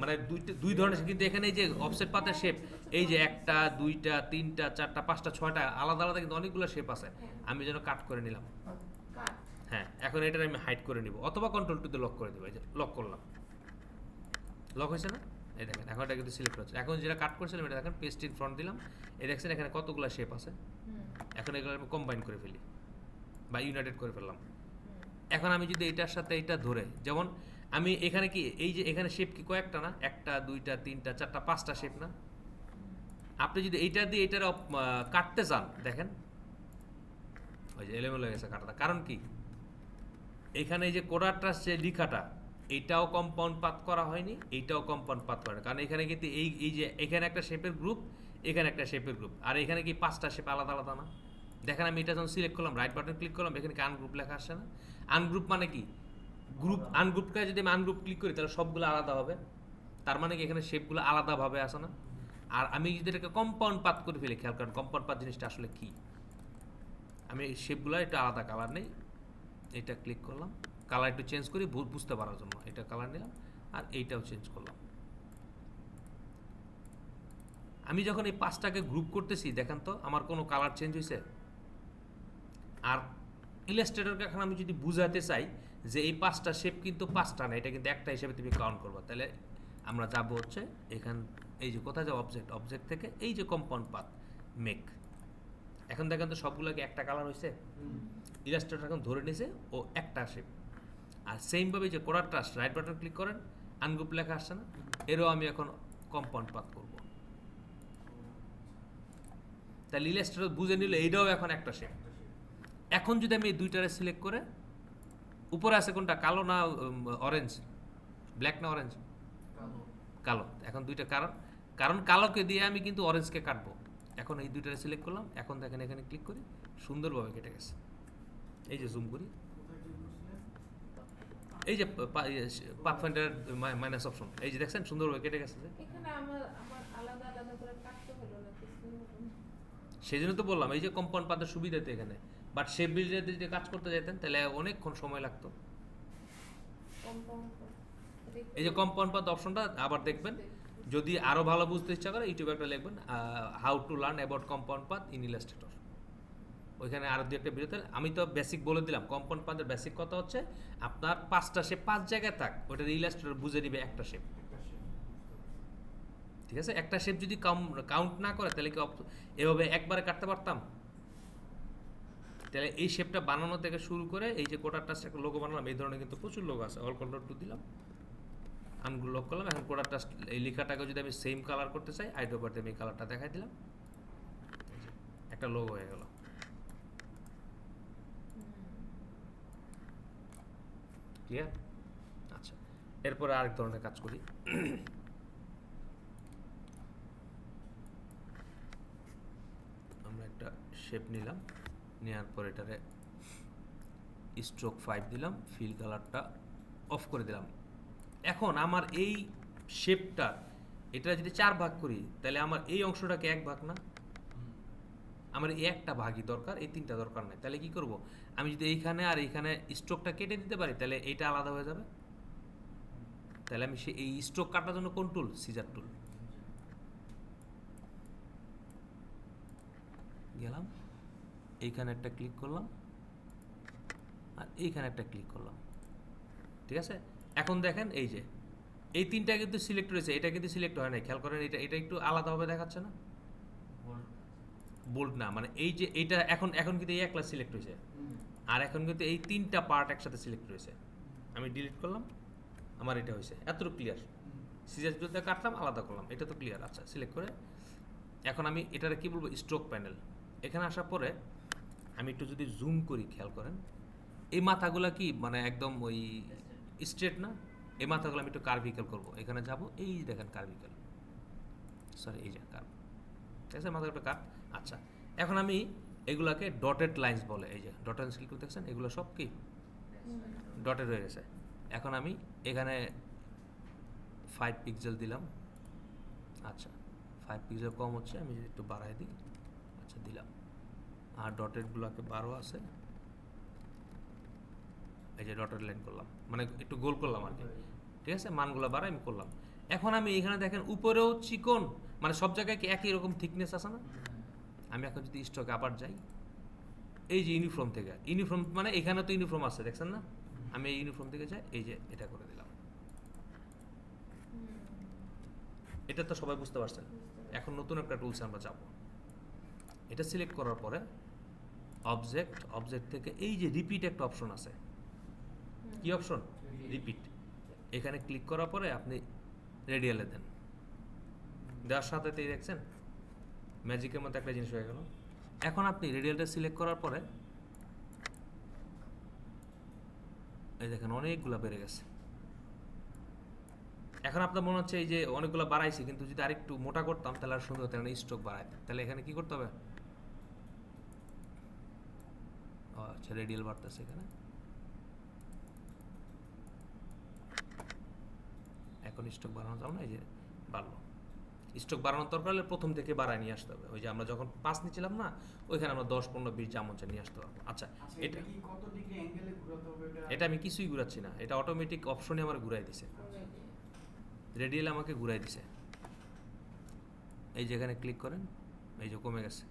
মানে দুই ধরনের, কিন্তু এখানে এই যে অফসেট পাথের শেপ এই যে 1টা 2টা 3টা 4টা 5টা 6টা আলাদা আলাদা কিন্তু অনেকগুলো শেপ আছে, আমি যেন কাট করে নিলাম। কাট। হ্যাঁ, এখন এটার আমি হাইড করে নিব, অথবা কন্ট্রোল টু দিয়ে লক করে দেবো। এই যে লক করলাম, লক হয়েছে না? এই দেখেন এখন এটা কিন্তু সিলেক্ট হচ্ছে। এখন যেটা কাট করছিলাম এটা দেখেন পেস্ট ইন ফ্রন্ট দিলাম, এই দেখছেন এখানে কতগুলো শেপ আছে। এখন এগুলো আমি কম্বাইন করে ফেলি বা ইউনাইটেড করে ফেললাম। এখন আমি যদি এটার সাথে এটা ধরে, যেমন আমি এখানে কি এই যে এখানে শেপ কি কয়েকটা না, একটা দুইটা তিনটা চারটা পাঁচটা শেপ না, আপনি যদি এইটা দিয়ে এটার কাটতে চান দেখেন ওই যে এলোমেলো হয়ে গেছে কাটাটা। কারণ কি এখানে এই যে কোডারটা যে লেখাটা এইটাও কম্পাউন্ড পাত করা হয়নি, এইটাও কম্পাউন্ড পাত করা হয়নি, কারণ এখানে কিন্তু এই যে এখানে একটা শেপের গ্রুপ, এখানে একটা শেপের গ্রুপ, আর এখানে কি পাঁচটা শেপ আলাদা আলাদা না। দেখেন আমি এটা যখন সিলেক্ট করলাম, রাইট বাটন ক্লিক করলাম, এখানে কি আনগ্রুপ লেখা আসছে না। আনগ্রুপ মানে কি গ্রুপ, আনগ্রুপটা যদি আমি আনগ্রুপ ক্লিক করি তাহলে সবগুলো আলাদা হবে, তার মানে কি এখানে শেপগুলো আলাদাভাবে আসে না। আর আমি যদি এটাকে কম্পাউন্ড পাত করে ফেলি, খেয়াল করেন কম্পাউন্ড পাত জিনিসটা আসলে কি। আমি এই শেপগুলো একটু আলাদা কালার নেই, এটা ক্লিক করলাম, কালার একটু চেঞ্জ করি বুঝতে পারার জন্য, এটা কালার নিলাম আর এইটাও চেঞ্জ করলাম। আমি যখন এই পাঁচটাকে গ্রুপ করতেছি দেখেন তো আমার কোনো কালার চেঞ্জ হয়েছে। আর ইলাস্ট্রেটরকে এখন আমি যদি বুঝাতে চাই যে এই পাঁচটা শেপ কিন্তু পাঁচটা না, এটা কিন্তু একটা হিসেবে তুমি কাউন্ট করবা, তাহলে আমরা যাব হচ্ছে এখান, এই যে কোথায় যাবো অবজেক্ট থেকে এই যে কম্পাউন্ড পাথ মেক। এখন দেখেন তো সবগুলোকে একটা কালার হয়েছে, ইলাস্ট্রেটর এখন ধরে নিয়েছে ও একটা শেপ। আর সেমভাবে যে coder trust right button click করেন, আনগ্রুপ লেখা আসছে না, এরও আমি এখন কম্পাউন্ড পাথ করব। তাহলে ইলাস্ট্রেটর বুঝে নিলে এইটাও এখন একটা শেপ। এখন যদি আমি এই দুইটারে সিলেক্ট করে, উপরে আছে কোনটা, কালো না অরেঞ্জ, ব্ল্যাক না অরেঞ্জ, কালো। এখন দুইটা কারণ কালোকে দিয়ে আমি কিন্তু অরেঞ্জকে কাটবো। এখন এই দুইটারে সিলেক্ট করলাম, এখন দেখেন এখানে ক্লিক করি, সুন্দরভাবে কেটে গেছে। এই যে জুম করি, এই যে পাথফাইন্ডার মাইনাস অপশন, এই যে দেখছেন সুন্দরভাবে কেটে গেছে। এখানে আমার আলাদা আলাদা করে কাটতে হলো না কিছু। সেই জন্য তো বললাম এই যে কম্পাউন্ড পাতের সুবিধাতে এখানে, বাট শেপ বিল্ডারে যদি কাজ করতে যেতেন তাহলে অনেকক্ষণ সময় লাগতো। এই যে কম্পাউন্ড পাথ অপশনটা আবার দেখবেন, যদি আরো ভালো বুঝতে ইচ্ছা করে ইউটিউবে একটা লিখবেন how to learn about compound path in Illustrator, ওইখানে আরো দু একটা ভিডিওতে আমি তো বেসিক বলে দিলাম। কম্পাউন্ড পাথের বেসিক কথা হচ্ছে আপনার পাঁচটা শেপ পাঁচ জায়গায় থাক, ওটা ইলাস্ট্রেটর বুঝে নিবে একটা শেপ। ঠিক আছে, একটা শেপ যদি কাউন্ট না করে তাহলে কি এভাবে একবারে কাটতে পারতাম? তাহলে এই শেপটা বানানো থেকে শুরু করে এই যে কোডারটা একটা লোগো বানালাম, এই ধরনের কিন্তু প্রচুর লোগো আছে। অল কন্ট্রোল টু দিলাম, আনগুলো লক করলাম। এখন কোডারটা এই লেখাটাকে যদি আমি সেম কালার করতে চাই, আইডোভারতে আমি এই কালারটা দেখাই দিলাম, একটা লোগো হয়ে গেল। ক্লিয়ার? আচ্ছা, এরপরে আরেক ধরনের কাজ করি। আমরা একটা শেপ নিলাম, নেওয়ার পর এটারে স্ট্রোক 5 দিলাম, ফিল কালারটা অফ করে দিলাম। এখন আমার এই শেপটা এটা যদি 4 ভাগ করি তাহলে আমার এই অংশটাকে 1 ভাগ না, আমার এই একটা ভাগই দরকার, এই 3টা দরকার নাই। তাহলে কি করব, আমি যদি এইখানে আর এইখানে স্ট্রোকটা কেটে দিতে পারি তাহলে এইটা আলাদা হয়ে যাবে। তাহলে আমি এই স্ট্রোক কাটার জন্য কোন টুল, সিজার টুল। গেলাম, এইখানে একটা ক্লিক করলাম আর এইখানে একটা ক্লিক করলাম। ঠিক আছে, এখন দেখেন এই যে এই 3টা কিন্তু সিলেক্ট রয়েছে, এটা কিন্তু সিলেক্ট হয় নাই। খেয়াল করেন এটা একটু আলাদাভাবে দেখাচ্ছে না, বোল্ড না, মানে এই যে এইটা এখন কিন্তু এই একলা সিলেক্ট হয়েছে, আর এখন কিন্তু এই 3টা পার্ট একসাথে সিলেক্ট রয়েছে। আমি ডিলিট করলাম, আমার এটা হয়েছে। এতটুকু ক্লিয়ার? সিজার টুল দিয়ে কাটলাম, আলাদা করলাম, এটা তো ক্লিয়ার। আচ্ছা, সিলেক্ট করে এখন আমি এটারে কি বলবো, স্ট্রোক প্যানেল। এখানে আসার পরে আমি একটু যদি জুম করি, খেয়াল করেন এই মাথাগুলা কি মানে একদম ওই স্ট্রেট না, এই মাথাগুলো আমি একটু কার্ভিক্যাল করবো। এখানে যাব, এই দেখেন কার্ভিক্যাল, সরি এই যে কার্ভ। ঠিক আছে, মাথাটা একটা কার্ভ। আচ্ছা, এখন আমি এগুলাকে ডটেড লাইন্স বলে, এই যে ডটেড লাইন্স ক্লিক করতে দেখছেন, এগুলো সব কি ডটেড হয়ে গেছে। এখন আমি এখানে 5 পিক্সেল দিলাম। আচ্ছা, 5 পিক্সেল কম হচ্ছে, আমি যদি একটু বাড়াই দিই, আচ্ছা দিলাম। আর ডটেডগুলোকে 12 আছে, এই যে ডটেড লাইন করলাম, মানে একটু গোল করলাম আর কি। ঠিক আছে, মানগুলো বাড়াই আমি করলাম। এখন আমি এখানে দেখেন উপরেও চিকন, মানে সব জায়গায় কি একই রকম থিকনেস আছে না। আমি এখন যদি স্টকে আবার যাই, এই যে ইউনিফর্ম থেকে, ইউনিফর্ম মানে এখানে তো ইউনিফর্ম আছে দেখছেন না, আমি এই ইউনিফর্ম থেকে যাই, এই যে এটা করে দিলাম। এটা তো সবাই বুঝতে পারছেন। এখন নতুন একটা টুলসে আমরা যাব। এটা সিলেক্ট করার পরে অবজেক্ট থেকে এই যে রিপিট একটা অপশন আছে, কি অপশন? রিপিট। এখানে ক্লিক করার পরে আপনি রেডিয়ালে দেন, দেওয়ার সাথে এই দেখছেন ম্যাজিকের মতো একটা জিনিস হয়ে গেল। এখন আপনি রেডিয়ালটা সিলেক্ট করার পরে এই দেখেন অনেকগুলো বেড়ে গেছে। এখন আপনার মনে হচ্ছে এই যে অনেকগুলো বাড়াইছি, কিন্তু যদি আরেকটু মোটা করতাম তাহলে আর সুন্দর হতো, স্ট্রোক বাড়াইতাম। তাহলে এখানে কি করতে হবে? আচ্ছা, রেডিয়াল বাড়তেছে এখানে। এখন স্ট্রোক বাড়ানো যাবে না, এই যে বাড়লো। স্ট্রোক বাড়ানোর দরকার হলে প্রথম থেকে বাড়ায় নিয়ে আসতে হবে। ওই যে আমরা যখন 5 নিচ্ছিলাম না, ওইখানে আমরা 10, 15, 20 যেমন চাই নিয়ে আসতে পারবো। আচ্ছা, এটা কি কত ডিগ্রি অ্যাঙ্গেলে ঘোরাতে হবে এটা আমি কিছুই ঘুরাচ্ছি না, এটা অটোমেটিক অপশনে আমার ঘুরাই দিছে, রেডিয়াল আমাকে ঘুরাই দিছে। এই যে এখানে ক্লিক করেন, এই যে কমে গেছে।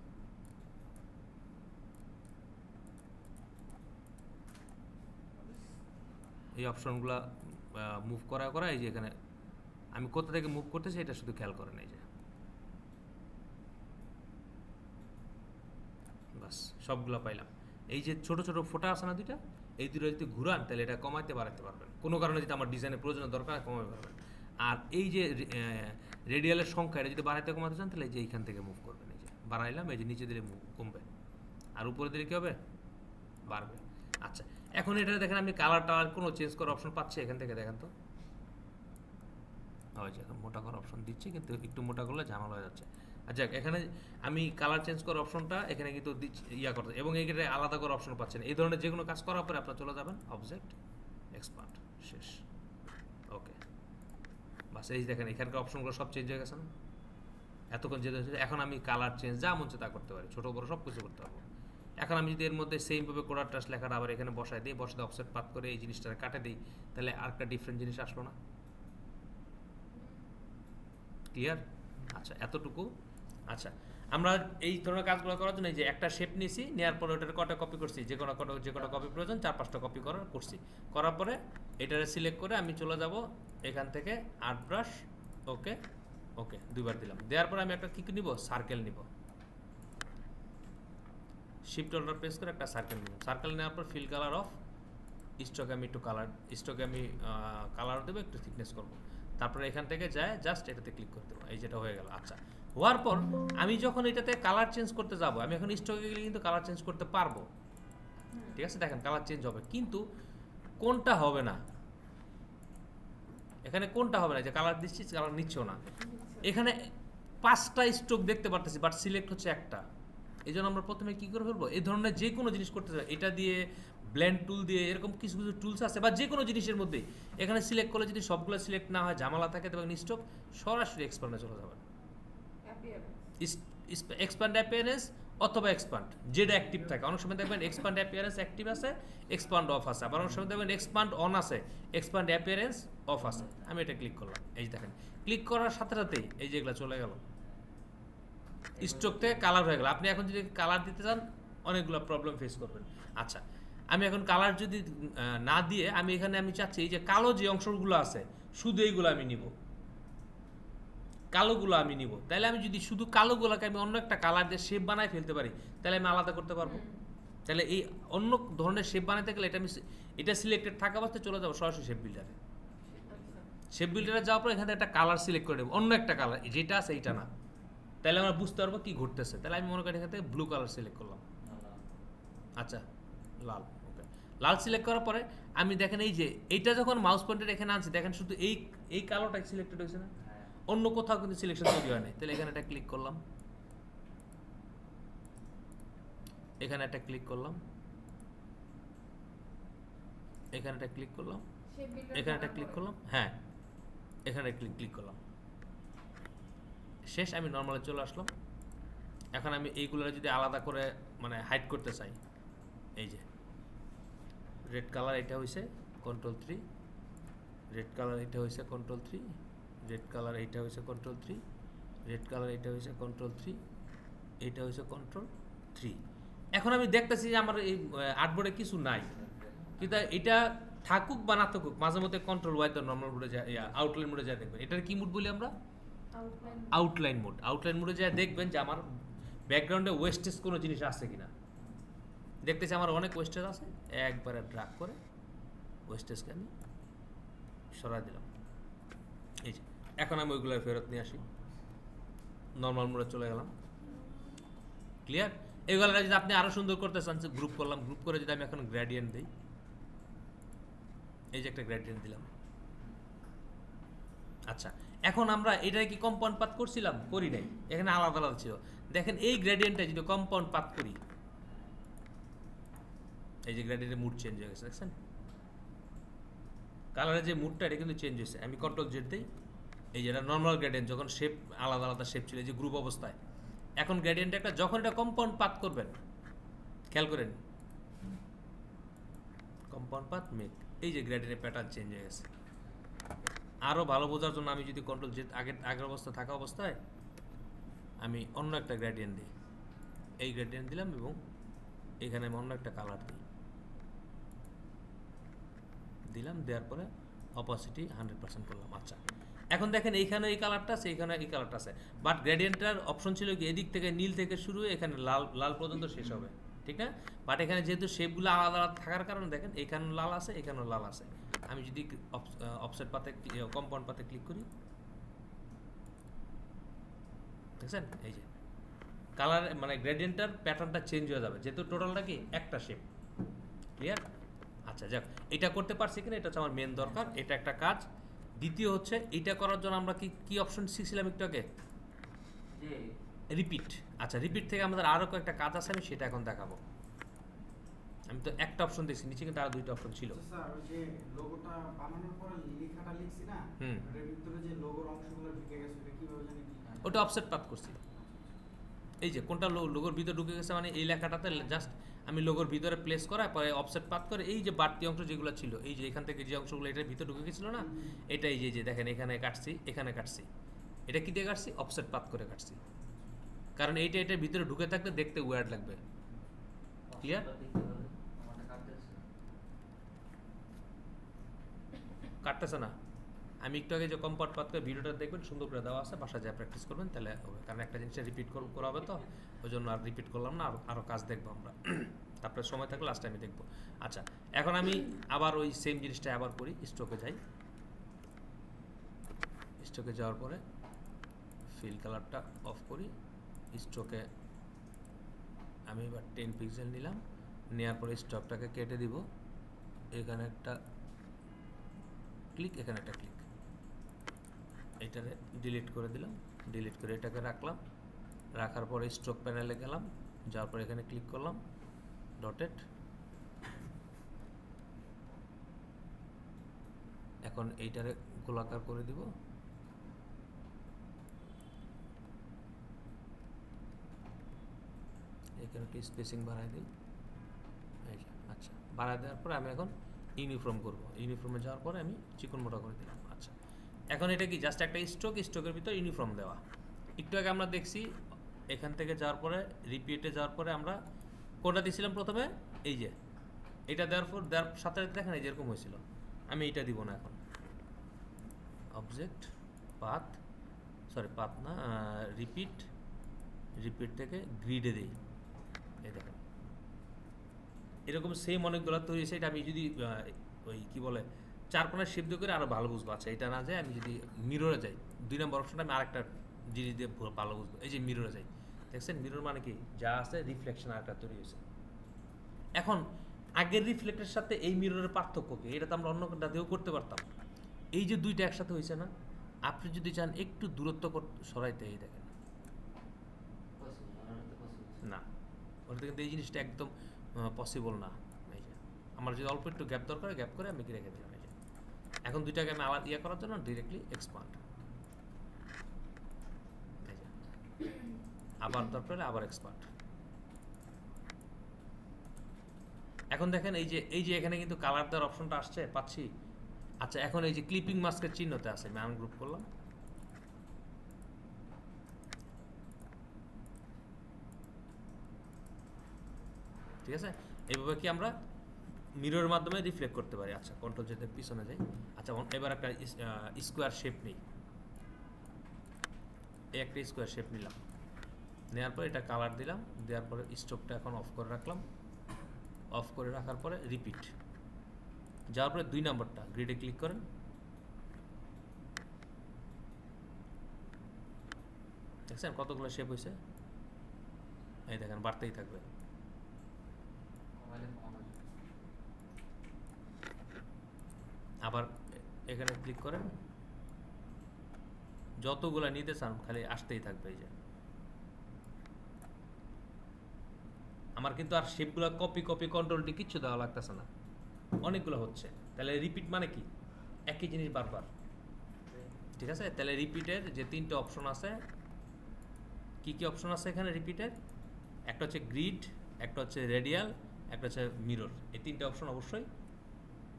এই অপশনগুলো মুভ করা এই যে এখানে আমি কোথা থেকে মুভ করতেছি এটা শুধু খেয়াল করেন। এই যে বাস সবগুলো পাইলাম। এই যে ছোট ছোট ফোঁটা আছে না দুইটা, এই দুটো যদি ঘুরান তাহলে এটা কমাইতে বাড়াতে পারবেন। কোনো কারণে যদি আমার ডিজাইনের প্রয়োজনের দরকার হয় কমাতে পারবেন। আর এই যে রেডিয়ালের সংখ্যা, এটা যদি বাড়াইতে কমাতে চান তাহলে এই যে এইখান থেকে মুভ করবেন। এই যে বাড়াইলাম, এই যে নিচে দিলে কমবে, আর উপরে দিলে কী হবে? বাড়বে। আচ্ছা, এখন এটা দেখেন আমি কালার টালার কোনো চেঞ্জ করার অপশন পাচ্ছি এখান থেকে, দেখেন তো। ওই যে এখন মোটা করার অপশন দিচ্ছি, কিন্তু একটু মোটা করলে ঝামেলা হয়ে যাচ্ছে। আচ্ছা, এখানে আমি কালার চেঞ্জ করার অপশনটা এখানে কিন্তু ইয়া করতে, এবং এইখানে আলাদা করার অপশন পাচ্ছেন। এই ধরনের যে কোনো কাজ করার পরে আপনার চলে যাবেন অবজেক্ট, এক্সপান্ড, শেষ। ওকে, বাস। এই দেখেন এখানকার অপশনগুলো সব চেঞ্জ হয়ে গেছে না? এতক্ষণ যেতে এখন আমি কালার চেঞ্জ যা মন তা করতে পারি, ছোটো বড়ো সব কিছু করতে পারবো। এখন আমি যদি এর মধ্যে সেমভাবে কোডার টাস লেখাটা আবার এখানে বসাই দিই, বসাতে অফসেট পাত করে এই জিনিসটা কাটে দিই, তাহলে আর একটা ডিফারেন্ট জিনিস আসলো না? ক্লিয়ার? আচ্ছা, এতটুকু। আচ্ছা, আমরা এই ধরনের কাজগুলো করার জন্য এই যে একটা শেপ নিয়েছি, নেওয়ার পরে ওটার কটা কপি করছি, যে কটা কপি প্রয়োজন 4-5টা কপি করার পরে এটারে সিলেক্ট করে আমি চলে যাব এখান থেকে আর্ট ব্রাশ। ওকে, দুইবার দিলাম। দেওয়ার পরে আমি একটা কি নিব? সার্কেল নিব। শিফট অল্টার প্রেস করে একটা সার্কেল নিব। সার্কেল নেওয়ার পর ফিল কালার অফ স্ট্রোকে আমি কালার দেবো, একটু থিকনেস করবো। তারপরে এখান থেকে যায় জাস্ট এটাতে ক্লিক করতে হবে, এই যেটা হয়ে গেল। আচ্ছা, হওয়ার পর আমি যখন এটাতে কালার চেঞ্জ করতে যাব, আমি এখন স্ট্রোকে গেলে কিন্তু কালার চেঞ্জ করতে পারবো। ঠিক আছে, দেখেন কালার চেঞ্জ হবে, কিন্তু কোনটা হবে না? এখানে কোনটা হবে না? যে কালার দিচ্ছি, কালার নিচ্ছেও না। এখানে 5টা স্ট্রোক দেখতে পারতেছি, বাট সিলেক্ট হচ্ছে একটা। এই জন্য আমরা প্রথমে কী করে ফেলবো? এই ধরনের যে কোনো জিনিস করতে চাই, এটা দিয়ে ব্লেন্ড টুল দিয়ে, এরকম কিছু কিছু টুলস আছে, বা যে কোনো জিনিসের মধ্যে এখানে সিলেক্ট করলে যদি সবগুলো সিলেক্ট না হয়, ঝামেলা থাকে, তবে স্ট্রোক সরাসরি এক্সপান্ডে চলে যাবেন। এক্সপান্ড অ্যাপিয়ারেন্স অথবা এক্সপান্ড, যেটা অ্যাক্টিভ থাকে। অনেক সময় দেখবেন এক্সপান্ড অ্যাপিয়ারেন্স অ্যাক্টিভ আছে, এক্সপান্ড অফ আছে। আবার অনেক সময় দেখবেন এক্সপান্ড অন আছে, এক্সপান্ড অ্যাপিয়ারেন্স অফ আছে। আমি এটা ক্লিক করলাম, এই যে দেখেন ক্লিক করার সাথে সাথেই এই যেগুলো চলে গেল, স্ট্রোক থেকে কালার হয়ে গেল। আপনি এখন যদি কালার দিতে চান অনেকগুলো প্রবলেম ফেস করবেন। আচ্ছা, আমি এখন কালার যদি না দিয়ে আমি এখানে আমি চাচ্ছি এই যে কালো যে অংশগুলো আছে শুধু এইগুলো আমি নিব, কালোগুলো আমি নিব। তাহলে আমি যদি শুধু কালোগুলোকে আমি অন্য একটা কালার দিয়ে শেপ বানায় ফেলতে পারি, তাহলে আমি আলাদা করতে পারবো। তাহলে এই অন্য ধরনের শেপ বানাতে গেলে এটা সিলেক্টেড থাকা অবস্থায় চলে যাবো সরাসরি শেপ বিল্ডারে। শেপ বিল্ডারে যাওয়ার পর এখানে একটা কালার সিলেক্ট করে নেব, অন্য একটা কালার, যেটা আছে এইটা না। তাহলে আমরা বুঝতে পারবো কি ঘটতেছে। তাহলে আমি মনে করি এখান থেকে ব্লু কালার সিলেক্ট করলাম। আচ্ছা, লাল। ওকে, লাল সিলেক্ট করার পরে আমি দেখেন এই যে এইটা যখন মাউস পয়েন্টার এখানে আনছি, দেখেন শুধু এই কালারটাই সিলেক্টেড হয়েছে না, অন্য কোথাও কিন্তু সিলেকশন তৈরি হয় না। তাহলে এখানে একটা ক্লিক করলাম, এখানে একটা ক্লিক করলাম, এখানে একটা ক্লিক করলাম, এখানে একটা ক্লিক করলাম, হ্যাঁ এখানে ক্লিক করলাম, শেষ। আমি নর্মালে চলে আসলাম। এখন আমি এইগুলো যদি আলাদা করে মানে হাইড করতে চাই, এই যে রেড কালার এটা হয়েছে Ctrl+3, রেড কালার এটা হয়েছে Ctrl+3, রেড কালার এইটা হয়েছে Ctrl+3, রেড কালার এটা হয়েছে Ctrl+3, এইটা হয়েছে Ctrl+3। এখন আমি দেখতেছি যে আমার এই আর্টবোর্ডে কিছু নাই, কিন্তু এটা থাকুক বা না থাকুক, মাঝে মধ্যে Ctrl+Y তো নর্মাল মোডে যায়, আউটলাইন মোডে যায়, দেখবেন এটার কি মুড বলি আমরা? আউটলাইন আউটলাইন মোডে যা দেখবেন যে আমার ব্যাকগ্রাউন্ডে ওয়েস্টেজ কোনো জিনিস আছে কিনা। দেখতেছি আমার অনেক ওয়েস্টেজ আছে, একবারে ড্রাগ করে ওয়েস্টেজকে আমি সরাই দিলাম। এই যে এখন আমি ওইগুলো ফেরত নিয়ে আসি, নর্মাল মোডে চলে গেলাম। ক্লিয়ার? এইগুলো যদি আপনি আরও সুন্দর করতে চান, গ্রুপ করলাম, গ্রুপ করে যদি আমি এখন গ্রেডিয়েন্ট দিই, এই যে একটা গ্রেডিয়েন্ট দিলাম। আচ্ছা, এখন আমরা এটা কি কম্পাউন্ড পাত করছিলাম? করি নাই, এখানে আলাদা আলাদা ছিল। দেখেন এই গ্রেডিয়েন্টটা যদি কম্পাউন্ড পাত করি, এই যে গ্রেডিয়েন্টের মুড চেঞ্জ হয়ে গেছে, দেখছেন? কালারের যে মুডটা এটা কিন্তু চেঞ্জ হয়েছে। আমি কন্ট্রোল জেড দিই, এই যেটা নর্মাল গ্রেডিয়েন্ট, যখন শেপ আলাদা আলাদা শেপ ছিল, এই যে গ্রুপ অবস্থায়, এখন গ্রেডিয়েন্ট একটা যখন এটা কম্পাউন্ড পাত করবেন, খেয়াল করেন কম্পাউন্ড পাত মেক, এই যে গ্রেডিয়েন্টের প্যাটার্ন চেঞ্জ হয়ে গেছে। আরও ভালো বোঝার জন্য আমি যদি কন্ট্রোল জেড আগের অবস্থা থাকা অবস্থায় আমি অন্য একটা গ্রেডিয়েন্ট দিই, এই গ্রেডিয়েন্ট দিলাম এবং এখানে আমি অন্য একটা কালার দিলাম, দেওয়ার পরে অপাসিটি 100% করলাম। আচ্ছা, এখন দেখেন এইখানে এই কালারটা আছে, এইখানে এই কালারটা আছে, বাট গ্রেডিয়েন্টটার অপশন ছিল কি এদিক থেকে নীল থেকে শুরু হয়ে এখানে লাল লাল পর্যন্ত শেষ হবে, ঠিক না? বাট এখানে যেহেতু শেপগুলো আলাদা আলাদা থাকার কারণে দেখেন এখানে লাল আছে, এখানেও লাল আছে। আমি যদি অফসেট পাতে কম্পাউন্ড পাতে ক্লিক করি, দেখছেন এই যে কালার মানে গ্রেডিয়েন্টটার প্যাটার্নটা চেঞ্জ হয়ে যাবে, যেহেতু টোটালটা কি একটা শেপ। ক্লিয়ার? আচ্ছা, যাক, এটা করতে পারছি কিনা এটা হচ্ছে আমার মেন দরকার, এটা একটা কাজ। দ্বিতীয় হচ্ছে এটা করার জন্য আমরা কি অপশন শিখছিলাম একটু আগে? যে রিপিট। আচ্ছা, রিপিট থেকে আমাদের আরও কয়েকটা কাজ আছে, আমি সেটা এখন দেখাবো। আমি তো একটা অপশন দেখছি, নিচে কিন্তু আরো দুইটা অপশন ছিল। আচ্ছা স্যার, ওই যে লোগোটা বানানোর পরে লেখাটা লিখছি না, হুম। এর ভিতরে যে লোগোর অংশগুলো ঢুকে গেছে এটা কিভাবে জানি কি? ওটা অফসেট পাত করছি। এই যে কোনটা লোগোর ভিতরে ঢুকে গেছে, মানে এই লেখাটাতে জাস্ট আমি লোগোর ভিতরে প্লেস করা, পরে অফসেট পাত করে এই যে বাড়তি অংশ যেগুলো ছিল, এই যে এখান থেকে যে অংশগুলো এটার ভিতরে ঢুকে গেছিল না, এটা এই যে দেখেন এখানে কাটছি, এখানে কাটছি। এটা কি দিয়ে কাটছি? অফসেট পাত করে কাটছি, কারণ এইটা এটার ভিতরে ঢুকে থাকলে দেখতে ওয়ার্ড লাগবে। Clear? আমারটা কাটতেছে। কাটতেছে না? আমি একটু আগে যে কম্পাউন্ড পাত করে ভিডিওটা দেখবেন, সুন্দর করে দেওয়া আছে, বাসায় যা প্র্যাকটিস করবেন তাহলে হবে, কারণ একটা জিনিসটা রিপিট করা হবে তো, ওই জন্য আর রিপিট করলাম না, আরও কাজ দেখবো আমরা। তারপরে সময় থাকলে লাস্ট টাইমে দেখবো। আচ্ছা, এখন আমি আবার ওই সেম জিনিসটা আবার করি, স্ট্রোকে যাই। স্ট্রোকে যাওয়ার পরে ফিল কালারটা অফ করি, স্ট্রোকে আমি এবার 10 পিক্সেল নিলাম, নেওয়ার পরে স্টকটাকে কেটে দিব, এখানে একটা ক্লিক, এখানে একটা ক্লিক, এটারে ডিলিট করে দিলাম, ডিলিট করে এটাকে রাখলাম, রাখার পরে স্ট্রোক প্যানেলে গেলাম, যাওয়ার পরে এখানে ক্লিক করলাম, ডটেড। এখন এইটারে গোলাকার করে দিব, এখানে একটু স্পেসিং বাড়াই দিই। আচ্ছা, বাড়াই দেওয়ার পরে আমি এখন ইউনিফর্ম করব, ইউনিফর্মে যাওয়ার পরে আমি চিকন মোটা করে দিলাম। আচ্ছা, এখন এটা কি জাস্ট একটা স্ট্রোকের ভিতর ইউনিফর্ম দেওয়া। একটু আগে আমরা দেখছি এখান থেকে যাওয়ার পরে রিপিটে যাওয়ার পরে আমরা কোনটা দিয়েছিলাম প্রথমে, এই যে এটা দেওয়ার সাথে দেখেন এই যেরকম হয়েছিল। আমি এইটা দিব না এখন, অবজেক্ট পাথ, পাথ না, রিপিট থেকে গ্রিডে দিই, এই দেখেন এরকম সেম অনেকগুলো তৈরি হয়েছে। এটা আমি যদি ওই কি বলে 4 কোণার শেপ দিয়ে করে আরও ভালো বুঝবো। আচ্ছা, এটা না যায়, আমি যদি মিররে যাই, 2 নম্বর অপশনটা আমি আরেকটা জিনিস দিয়ে ভালো বুঝবো। এই যে মিররে যাই, দেখছেন মিরর মানে কি, যা আছে রিফ্লেকশন আরেকটা তৈরি হয়েছে। এখন আগের রিফ্লেক্টের সাথে এই মিররের পার্থক্য কি? এটা তো আমরা অন্য দিয়েও করতে পারতাম। এই যে দুইটা একসাথে হয়েছে না, আপনি যদি চান একটু দূরত্ব সরাইতে, এই দেখেন না, ওটা কিন্তু এই জিনিসটা একদম পসিবল না। এই যে আমার যদি অল্প একটু গ্যাপ দরকার, গ্যাপ করে আমি কি রেখে দিলাম। এই যে এখন দুইটাকে আমি আলাদা করার জন্য ডিরেক্টলি এক্সপান্ড, এই যে আবার দরকার হলে আবার এক্সপান্ড। এখন দেখেন এই যে এখানে কিন্তু কালার দেওয়ার অপশনটা আসছে, পাচ্ছি। আচ্ছা, এখন এই যে ক্লিপিং মাস্কের চিহ্নতে আছে, আমি আনগ্রুপ করলাম, ঠিক আছে? এইভাবে কি আমরা মিররের মাধ্যমে রিফ্লেক্ট করতে পারি। আচ্ছা, কন্ট্রোল যেতে পিছনে যাই। আচ্ছা, এবার একটা স্কোয়ার শেপ নেই, এই একটা স্কোয়ার শেপ নিলাম, নেওয়ার পরে এটা কালার দিলাম, দেওয়ার পরে স্ট্রোকটা এখন অফ করে রাখলাম। অফ করে রাখার পরে রিপিট, যাওয়ার পরে 2 নম্বরটা গ্রিডে ক্লিক করেন। দেখছেন কতগুলো শেপ হয়েছে? এই দেখেন বাড়তেই থাকবে। কমাইলে কমানো যায়। আবার এখানে ক্লিক করেন, যতগুলা নিতে চান খালি আসতেই থাকবে। এই যে আমার কিন্তু আর শেপগুলো কপি কপি কন্ট্রোলটি কিচ্ছু দেওয়া লাগতেছে না, অনেকগুলো হচ্ছে। তাহলে রিপিট মানে কি? একই জিনিস বারবার, ঠিক আছে? তাহলে রিপিটের যে 3টে অপশন আছে, কি কি অপশন আছে এখানে রিপিটের? একটা হচ্ছে গ্রিড, একটা হচ্ছে রেডিয়াল, একটা হচ্ছে মিরর। এই 3টে অপশন অবশ্যই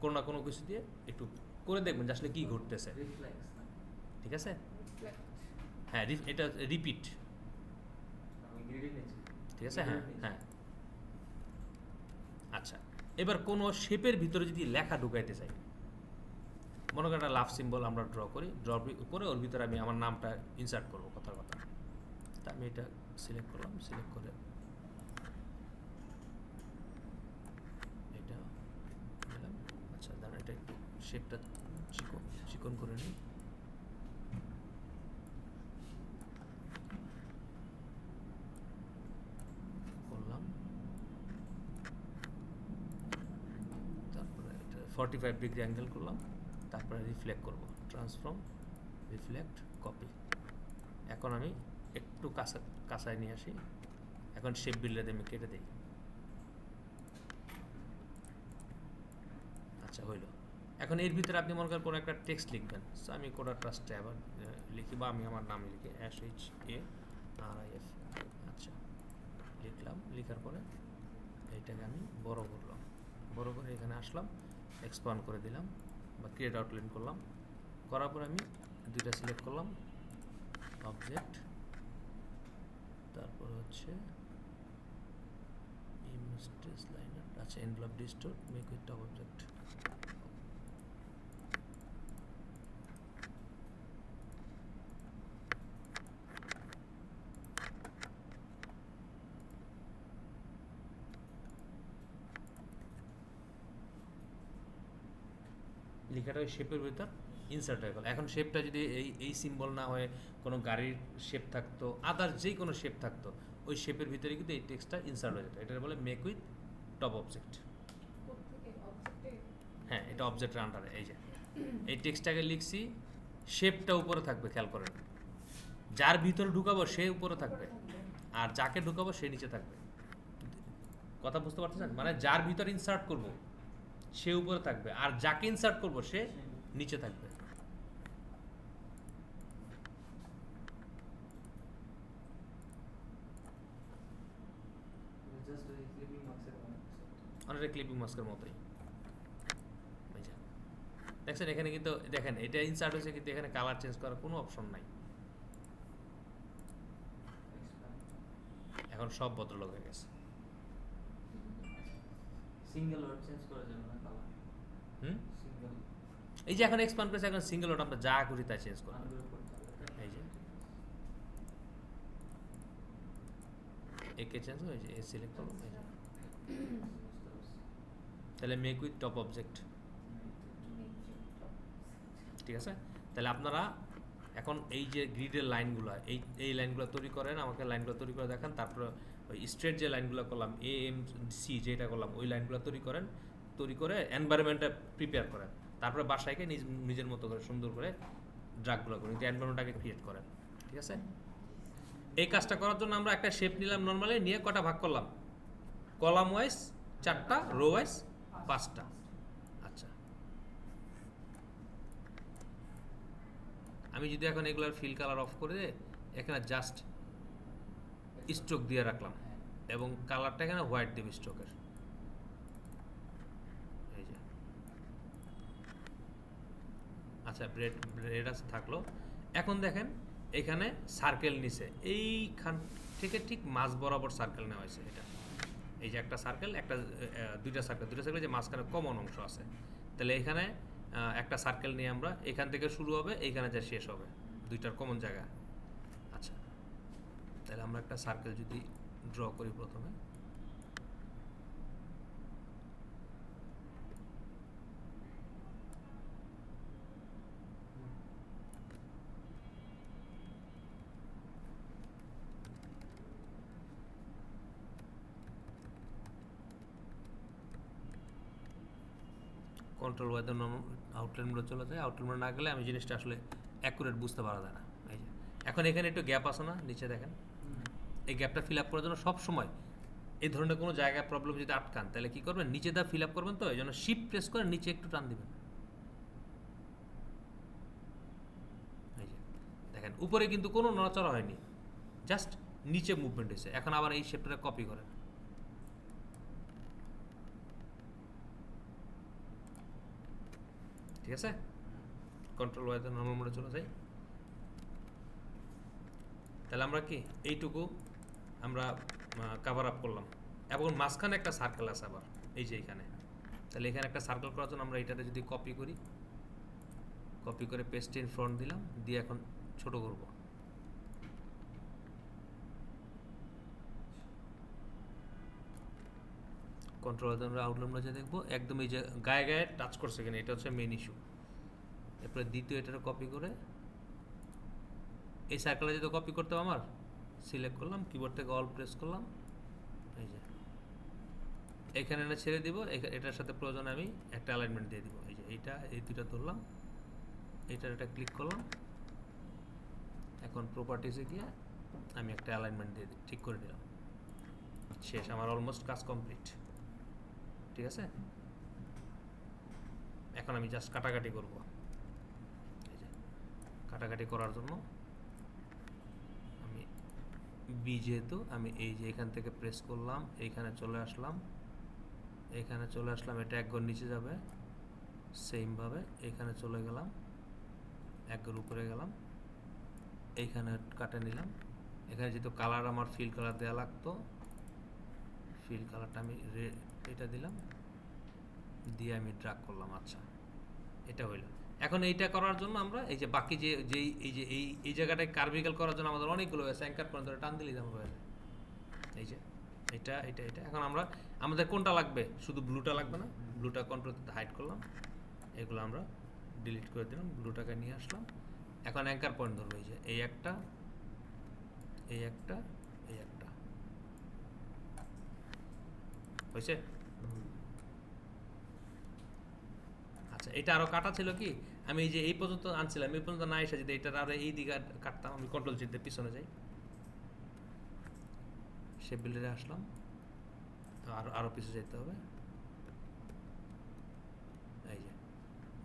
কোনো না কোনো কিছু দিয়ে একটু করে দেখবেন যে আসলে কী ঘটতেছে, রিফ্লেক্স না, ঠিক আছে? Reflect. হ্যাঁ, এটা রিপিট, আমি গ্রিডে নিয়েছি। ঠিক আছে? হ্যাঁ হ্যাঁ। আচ্ছা, এবার কোনো শেপের ভিতরে যদি লেখা ঢুকাইতে চাই, মনে করেন একটা লাভ সিম্বল আমরা ড্র করি, ড্র করে ওর ভিতরে আমি আমার নামটা ইনসার্ট করবো, কথার কথা। তা আমি এটা সিলেক্ট করলাম, সিলেক্ট করে এটা দিলাম। আচ্ছা দাঁড়ান, এটা একটু শেপটা চিকন করে নিই। করলাম, তারপরে এটা 45 ডিগ্রি অ্যাঙ্গেল করলাম, তারপরে রিফ্লেক্ট করব, ট্রান্সফর্ম, রিফ্লেক্ট, কপি। এখন আমি একটু কাঁচায় নিয়ে আসি, এখন শেপ বিল্ডারে আমি কেটে দিই। আচ্ছা হইল। এখন এর ভিতরে আপনি মনে করেন কোনো একটা টেক্সট লিখবেন, সো আমি কোডার ট্রাস্টে আবার লিখি, বা আমি আমার নাম লিখি SHARIF। আচ্ছা লিখলাম, লিখার পরে এইটাকে আমি বড় করলাম, বড় করে এখানে আসলাম, এক্সপান্ড করে দিলাম বা ক্রিয়েট আউটলাইন করলাম। করার পরে আমি 2টা সিলেক্ট করলাম, অবজেক্ট, তারপর হচ্ছে ইমেজ ট্রেস লাইনার, আচ্ছা envelope distort, make with top object. লেখাটা ওই শেপের ভিতর ইনসার্ট হয়ে গেল। এখন শেপটা যদি এই সিম্বল না হয়ে কোনো গাড়ির শেপ থাকতো, আদার্স যেই কোনো শেপ থাকতো, ওই শেপের ভিতরে কিন্তু এই টেক্সটটা ইনসার্ট হয়ে যেত। এটা বলে মেক উইথ টপ অবজেক্ট। কোত্থেকে? Object এ? হ্যাঁ, এটা অবজেক্টের আন্ডারে। এই যে এই টেক্সটটাকে লিখছি, শেপটা উপরে থাকবে, খেয়াল করেন। যার ভিতরে ঢুকাবো সে উপরে থাকবে, আর যাকে ঢুকাবো সে নিচে থাকবে। কথা বুঝতে পারতেছেন? মানে যার ভিতরে ইনসার্ট করব সে উপরে থাকবে, আর যাকে ইনসার্ট করব সে নিচে থাকবে। জাস্ট ওই ক্লিপিং মার্কসের মতো। অনেকটা ক্লিপিং মাস্কের মতোই। এই যে দেখছেন এখানে কিন্তু দেখেন এটা ইনসার্ট হয়েছে, কিন্তু এখানে কালার চেঞ্জ করার কোনো অপশন নাই। এখন সব ভদ্রলোক হয়ে গেছে। সিঙ্গেল ওয়ার্ড চেঞ্জ করা যাবে না কালার। হুম, সিঙ্গেল এই যে এখন এক্সপ্যান্ড করেছে, এখন সিঙ্গেল ওটা আমরা যা করি তা চেঞ্জ করব। আনগ্রুপ করতে হবে। এই যে একে চেঞ্জ হয়েছে, এ সিলেক্ট করলাম। এই যে তাহলে মেক উইথ টপ অবজেক্ট, ঠিক আছে? তাহলে আপনারা এখন এই যে গ্রিডের লাইনগুলো, এই লাইনগুলো তৈরি করেন, আমাকে লাইনগুলো তৈরি করে দেখান। তারপরে ওই স্ট্রেট যে লাইনগুলো করলাম, AMC যেটা করলাম, ওই লাইনগুলো তৈরি করেন, তৈরি করে এনভায়রনমেন্টটা প্রিপেয়ার করেন। তারপরে বাসায় গিয়ে নিজের মতো করে সুন্দর করে ড্রাগগুলো করেন, কিন্তু এনভায়রনমেন্টটাকে ক্রিয়েট করেন, ঠিক আছে? এই কাজটা করার জন্য আমরা একটা শেপ নিলাম নর্মালি, নিয়ে কটা ভাগ করলাম? কলাম ওয়াইজ 4টা, রো ওয়াইজ 5টা। আচ্ছা, আমি যদি এখন এগুলার ফিল কালার অফ করে দিয়ে এখানে জাস্ট স্ট্রোক দিয়ে রাখলাম, এবং কালারটা এখানে হোয়াইট দেব স্ট্রোকের। এই যে আচ্ছা, ব্রেড আছে থাকলো। এখন দেখেন এখানে সার্কেল নিছে, এইখান থেকে ঠিক মাঝ বরাবর সার্কেল নেওয়া হয়েছে। এটা এই যে একটা সার্কেল, একটা দুইটা সার্কেল যে মাঝখানে কমন অংশ আছে। তাহলে এখানে একটা সার্কেল নিয়ে আমরা এখান থেকে শুরু হবে, এইখানে যা শেষ হবে, দুইটার কমন জায়গা। আচ্ছা, তাহলে আমরা একটা সার্কেল যদি ড্র করি প্রথমে, কন্ট্রোল ওয়াই দ্য আউটলাইন মোডে চলে যায়। আউটলাইন মোডে না গেলে আমি জিনিসটা আসলে অ্যাকুরেট বুঝতে পারা যায় না। এই যে এখন এখানে একটু গ্যাপ আছে না, নিচে দেখেন, এই গ্যাপটা ফিল আপ করার জন্য সব সময় এই ধরনের কোনো জায়গায় প্রবলেম যদি আটকান তাহলে কী করবেন, নিচে দা ফিল আপ করবেন, তো এই জন্য শিফট প্রেস করে নিচে একটু টান দিবেন। এই যে দেখেন উপরে কিন্তু কোনো নড়াচড়া হয়নি, জাস্ট নিচে মুভমেন্ট হয়েছে। এখন আবার এই শেপটা কপি করেন, ঠিক আছে, কন্ট্রোল ওয়াই নর্মাল মোডে চলে যাই। তাহলে আমরা কি এইটুকু আমরা কভার আপ করলাম, এবং মাঝখানে একটা সার্কেল আছে আবার এই যে এখানে। তাহলে এখানে একটা সার্কেল করার জন্য আমরা এটাতে যদি কপি করি, কপি করে পেস্ট ইন ফ্রন্ট দিলাম, দিয়ে এখন ছোট করব। কন্ট্রোল আমরা আউটলাইন যে দেখবো একদম এই যে গায়ে গায়ে টাচ করছে কিনা, এটা হচ্ছে মেন ইস্যু। এরপরে দ্বিতীয় এটার কপি করে এই সার্কেলে যদি কপি করতে আমার সিলেক্ট করলাম, কিবোর্ড থেকে অল প্রেস করলাম, এই যে এখানে এনে ছেড়ে দিব। এটার সাথে প্রয়োজন আমি একটা অ্যালাইনমেন্ট দিয়ে দিব। এই যে এইটা, এই দুটো ধরলাম, এইটার এটা ক্লিক করলাম। এখন প্রপার্টিসে গিয়ে আমি একটা অ্যালাইনমেন্ট দিয়ে দিই, ঠিক করে দিলাম, শেষ, আমার অলমোস্ট কাজ কমপ্লিট। ঠিক আছে, এখন আমি জাস্ট কাটাকাটি করব। এই যে কাটাকাটি করার জন্য আমি বি, যেহেতু আমি এই যে এখান থেকে প্রেস করলাম, এইখানে চলে আসলাম, এইখানে চলে আসলাম, এটা এক ঘর নিচে যাবে, সেমভাবে এইখানে চলে গেলাম, এক ঘর উপরে গেলাম, এইখানে কাটে নিলাম। এখানে যেহেতু কালার আমার ফিল কালার দেওয়া লাগতো, ফিল কালারটা আমি এটা দিলাম, দিয়ে আমি ড্রাগ করলাম। আচ্ছা, এটা হইল। এখন এইটা করার জন্য আমরা এই যে বাকি যে যেই এই যে এই জায়গাটায় কার্ভিক্যাল করার জন্য আমাদের অনেকগুলো আছে, অ্যাঙ্কার পয়েন্ট ধরে টান দিলেই আমরা হয়ে যায়। এই যে এটা এটা এটা এখন আমরা আমাদের কোনটা লাগবে, শুধু ব্লুটা লাগবে না, ব্লুটা কন্ট্রোল হাইড করলাম, এগুলো আমরা ডিলিট করে দিলাম, ব্লুটাকে নিয়ে আসলাম। এখন অ্যাঙ্কার পয়েন্ট ধরবো, এই যে এই একটা, এই একটা, এই একটা, হয়েছে। আচ্ছা, এটা আরও কাটা ছিল কি, আমি এই যে এই পর্যন্ত আনছিলাম, এই পর্যন্ত না এসে যদি এটার আরও এই দিকে কাটতাম, আমি কন্ট্রোল চিনতে পিছনে যাই, সে বিল্ডারে আসলাম, আরও পিছনে যেতে হবে। এই যে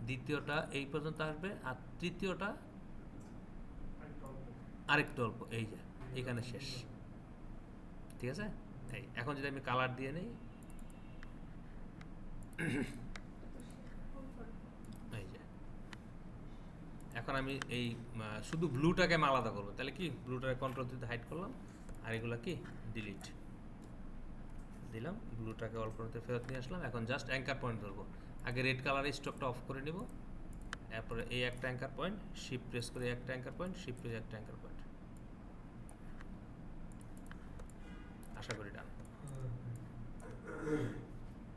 দ্বিতীয়টা এই পর্যন্ত আসবে, আর তৃতীয়টা আরেকটু অল্প, এই যে এখানে শেষ। ঠিক আছে, এই এখন যদি আমি কালার দিয়ে নেই, এই যে এখন আমি এই শুধু ব্লুটাকে আমি আলাদা করবো, তাহলে কি ব্লুটাকে কন্ট্রোল দিতে হাইড করলাম, আর এগুলো কি ডিলিট দিলাম, ব্লুটাকে অল করতে ফেরত নিয়ে আসলাম। এখন জাস্ট অ্যাঙ্কার পয়েন্ট ধরবো, আগে রেড কালারের স্টকটা অফ করে নিব, তারপরে এই একটা অ্যাঙ্কার পয়েন্ট, শিফট প্রেস করে একটা অ্যাঙ্কার পয়েন্ট, শিফট প্রেস একটা অ্যাঙ্কার পয়েন্ট, আশা করি ডান।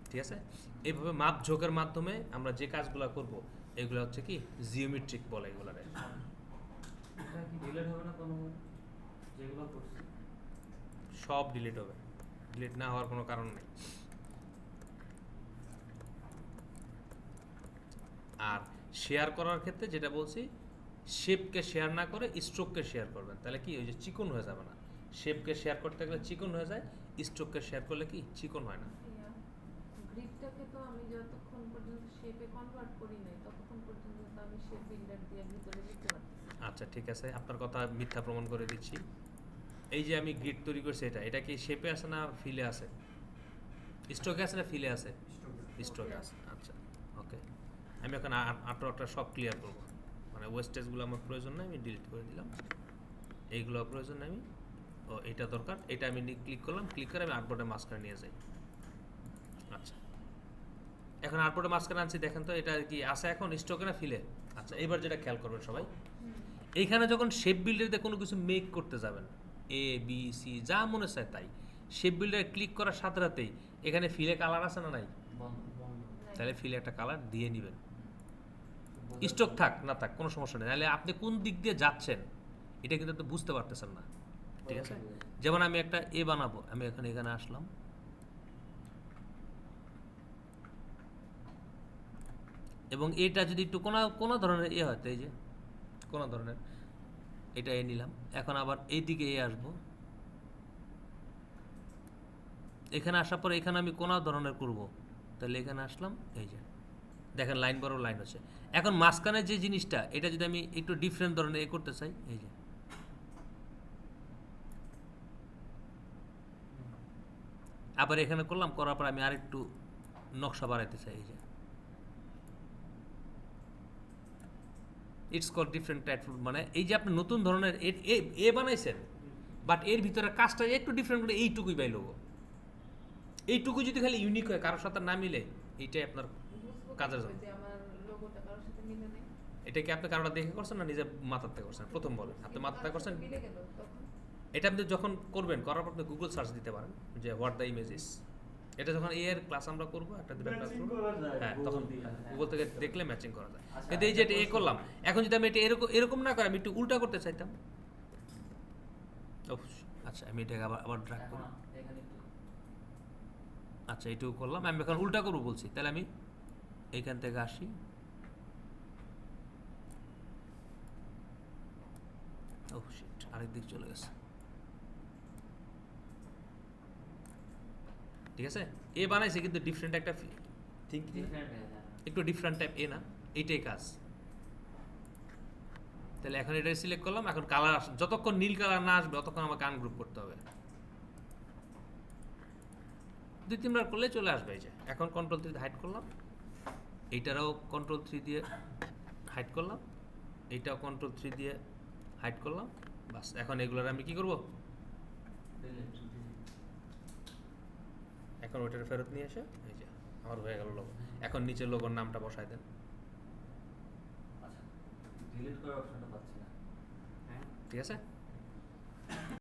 ঠিক আছে, এইভাবে মাপ ঝোঁকের মাধ্যমে আমরা যে কাজগুলো করব এগুলো হচ্ছে কি জিওমেট্রিক বলে এগুলারে। এটা কি ডিলিট হবে না কোনো, যেগুলো করছি? সব ডিলিট হবে, ডিলিট না হওয়ার কোনো কারণ নেই। আর শেয়ার করার ক্ষেত্রে যেটা বলছি, শেপকে শেয়ার না করে স্ট্রোককে শেয়ার করবেন, তাহলে কি ওই যে চিকন হয়ে যাবে না। শেপকে শেয়ার করতে গেলে চিকন হয়ে যায়, স্ট্রোককে শেয়ার করলে কি চিকন হয় না। গ্রিডটাকে তো আমি যতক্ষণ পর্যন্ত শেপে কনভার্ট করি নাই ততক্ষণ পর্যন্ত তো আমি শেপ বিল্ডার দিয়ে ভিতরে দিতে পারতেছি। আচ্ছা ঠিক আছে, আপনার কথা মিথ্যা প্রমাণ করে দিচ্ছি। এই যে আমি গ্রিড তৈরি করছি, এটা কি শেপে আছে না ফিলে আছে, স্ট্রোকে আছে না ফিলে আছে? স্ট্রোকে আছে। আচ্ছা ওকে, আমি এখন আটটা সব ক্লিয়ার করব, মানে ওয়েস্টেজগুলো আমার প্রয়োজন নেই, আমি ডিলিট করে দিলাম। এইগুলো প্রয়োজন নেই, আমি ও এটা দরকার, এটা আমি ক্লিক করলাম, ক্লিক করে আমি আর্টবোর্ডের মাঝখানে নিয়ে যাই। আচ্ছা, এখন আর্টবোর্ডের মাঝখানে আনছি, দেখেন তো এটা কি আছে এখন স্ট্রোকে না ফিলে? আচ্ছা, এবার যেটা খেয়াল করবেন সবাই, এইখানে যখন শেপ বিল্ডারে কোনো কিছু মেক করতে যাবেন, এ বি সি যা মনে চায় তাই, শেপ বিল্ডারে ক্লিক করার সাথে সাথেই এখানে ফিলে কালার আছে না নাই? বন্ধ নাই। তাহলে ফিলে একটা কালার দিয়ে নেবেন, স্টক থাক না থাক কোনো সমস্যা নেই। নাহলে আপনি কোন দিক দিয়ে যাচ্ছেন এটা কিন্তু আপনি বুঝতে পারতেছেন না, ঠিক আছে? যেমন আমি একটা এ বানাবো, আমি এখানে আসলাম, এবং এটা যদি একটু কোনো ধরনের এ হয়, তো এই যে কোনো ধরনের এটা এ নিলাম, এখন আবার এই দিকে এ আসবো, এখানে আসার পর এখানে আমি কোনো ধরনের করব, তাহলে এখানে আসলাম, এই যে দেখেন লাইন বড় লাইন হচ্ছে। এখন মাঝখানে যে জিনিসটা এটা যদি আমি একটু ডিফারেন্ট ধরনের এ করতে চাই, এই যে আবার এখানে করলাম, করার পর আমি আরেকটু নকশা বাড়াইতে চাই, এই যে ইটস কল ডিফারেন্ট টাইপ, মানে এই যে আপনি নতুন ধরনের এ বানাইছেন, বাট এর ভিতরে কাজটা একটু ডিফারেন্ট করে এইটুকুই পাই লোগো, এইটুকু যদি খালি ইউনিক হয়, কারোর সাথে না মিলে, এইটাই আপনার বুঝবো কাজের কিভাবে জন্য। যে আমার লোগোটা কারোর সাথে মিলে নাই? এটা কি আপনি কারোটা দেখে করছেন না নিজের মাথার থেকে করছেন? প্রথম বলেন, আপনি কিন্তু মাথার থেকে কারোর করছেন। সাথে মিলে গেল তখন? এটা আপনি যখন করবেন, করার পর আপনি গুগল সার্চ দিতে পারেন যে হোয়াট দ্য ইমেজ ইজ। এটা যখন এর ক্লাস আমরা করবো, একটা দুটো ক্লাস Matching করবো, করা যায় হ্যাঁ Google তখন দিয়ে। গুগল থেকে দেখলে ম্যাচিং করা যায়। আচ্ছা, কিন্তু এই যে এটা এ একটা করলাম, এখন যদি আমি এটা এরকম এরকম না করে আমি একটু উল্টা করতে চাইতাম, ওহ, আচ্ছা আমি এটাকে আবার ড্র্যাগ এখন করি, এখানে একটু আচ্ছা এইটুকু করলাম, আমি এখন উল্টা করবো বলছি, তাহলে আমি এইখান থেকে আসি, ওহ শিট, আরেক দিক চলে গেছে, ঠিক আছে? এ বানাইছে কিন্তু ডিফারেন্ট একটা থিঙ্ক, different হয়ে যায়। একটু ডিফারেন্ট টাইপ এ না, এইটাই কাজ। তাহলে এখন এটা সিলেক্ট করলাম, এখন কালার যতক্ষণ নীল কালার না আসবে ততক্ষণ আমাকে আনগ্রুপ করতে হবে, 2-3 বার করলে চলে আসবে। এই যে এখন কন্ট্রোল 3 দিয়ে হাইড করলাম, এইটারও কন্ট্রোল 3 দিয়ে হাইড করলাম, এইটাও কন্ট্রোল 3 দিয়ে হাইড করলাম, বাস। এখন এগুলোর আমি কি করব, Delete, এখন ওইটার ফেরত নিয়ে এসে এই যে আমার হয়ে গেল লোগো। এখন নিচের লোগোর নামটা বসাই দেন, আচ্ছা, delete করার অপশনটা পাচ্ছি না। ঠিক আছে?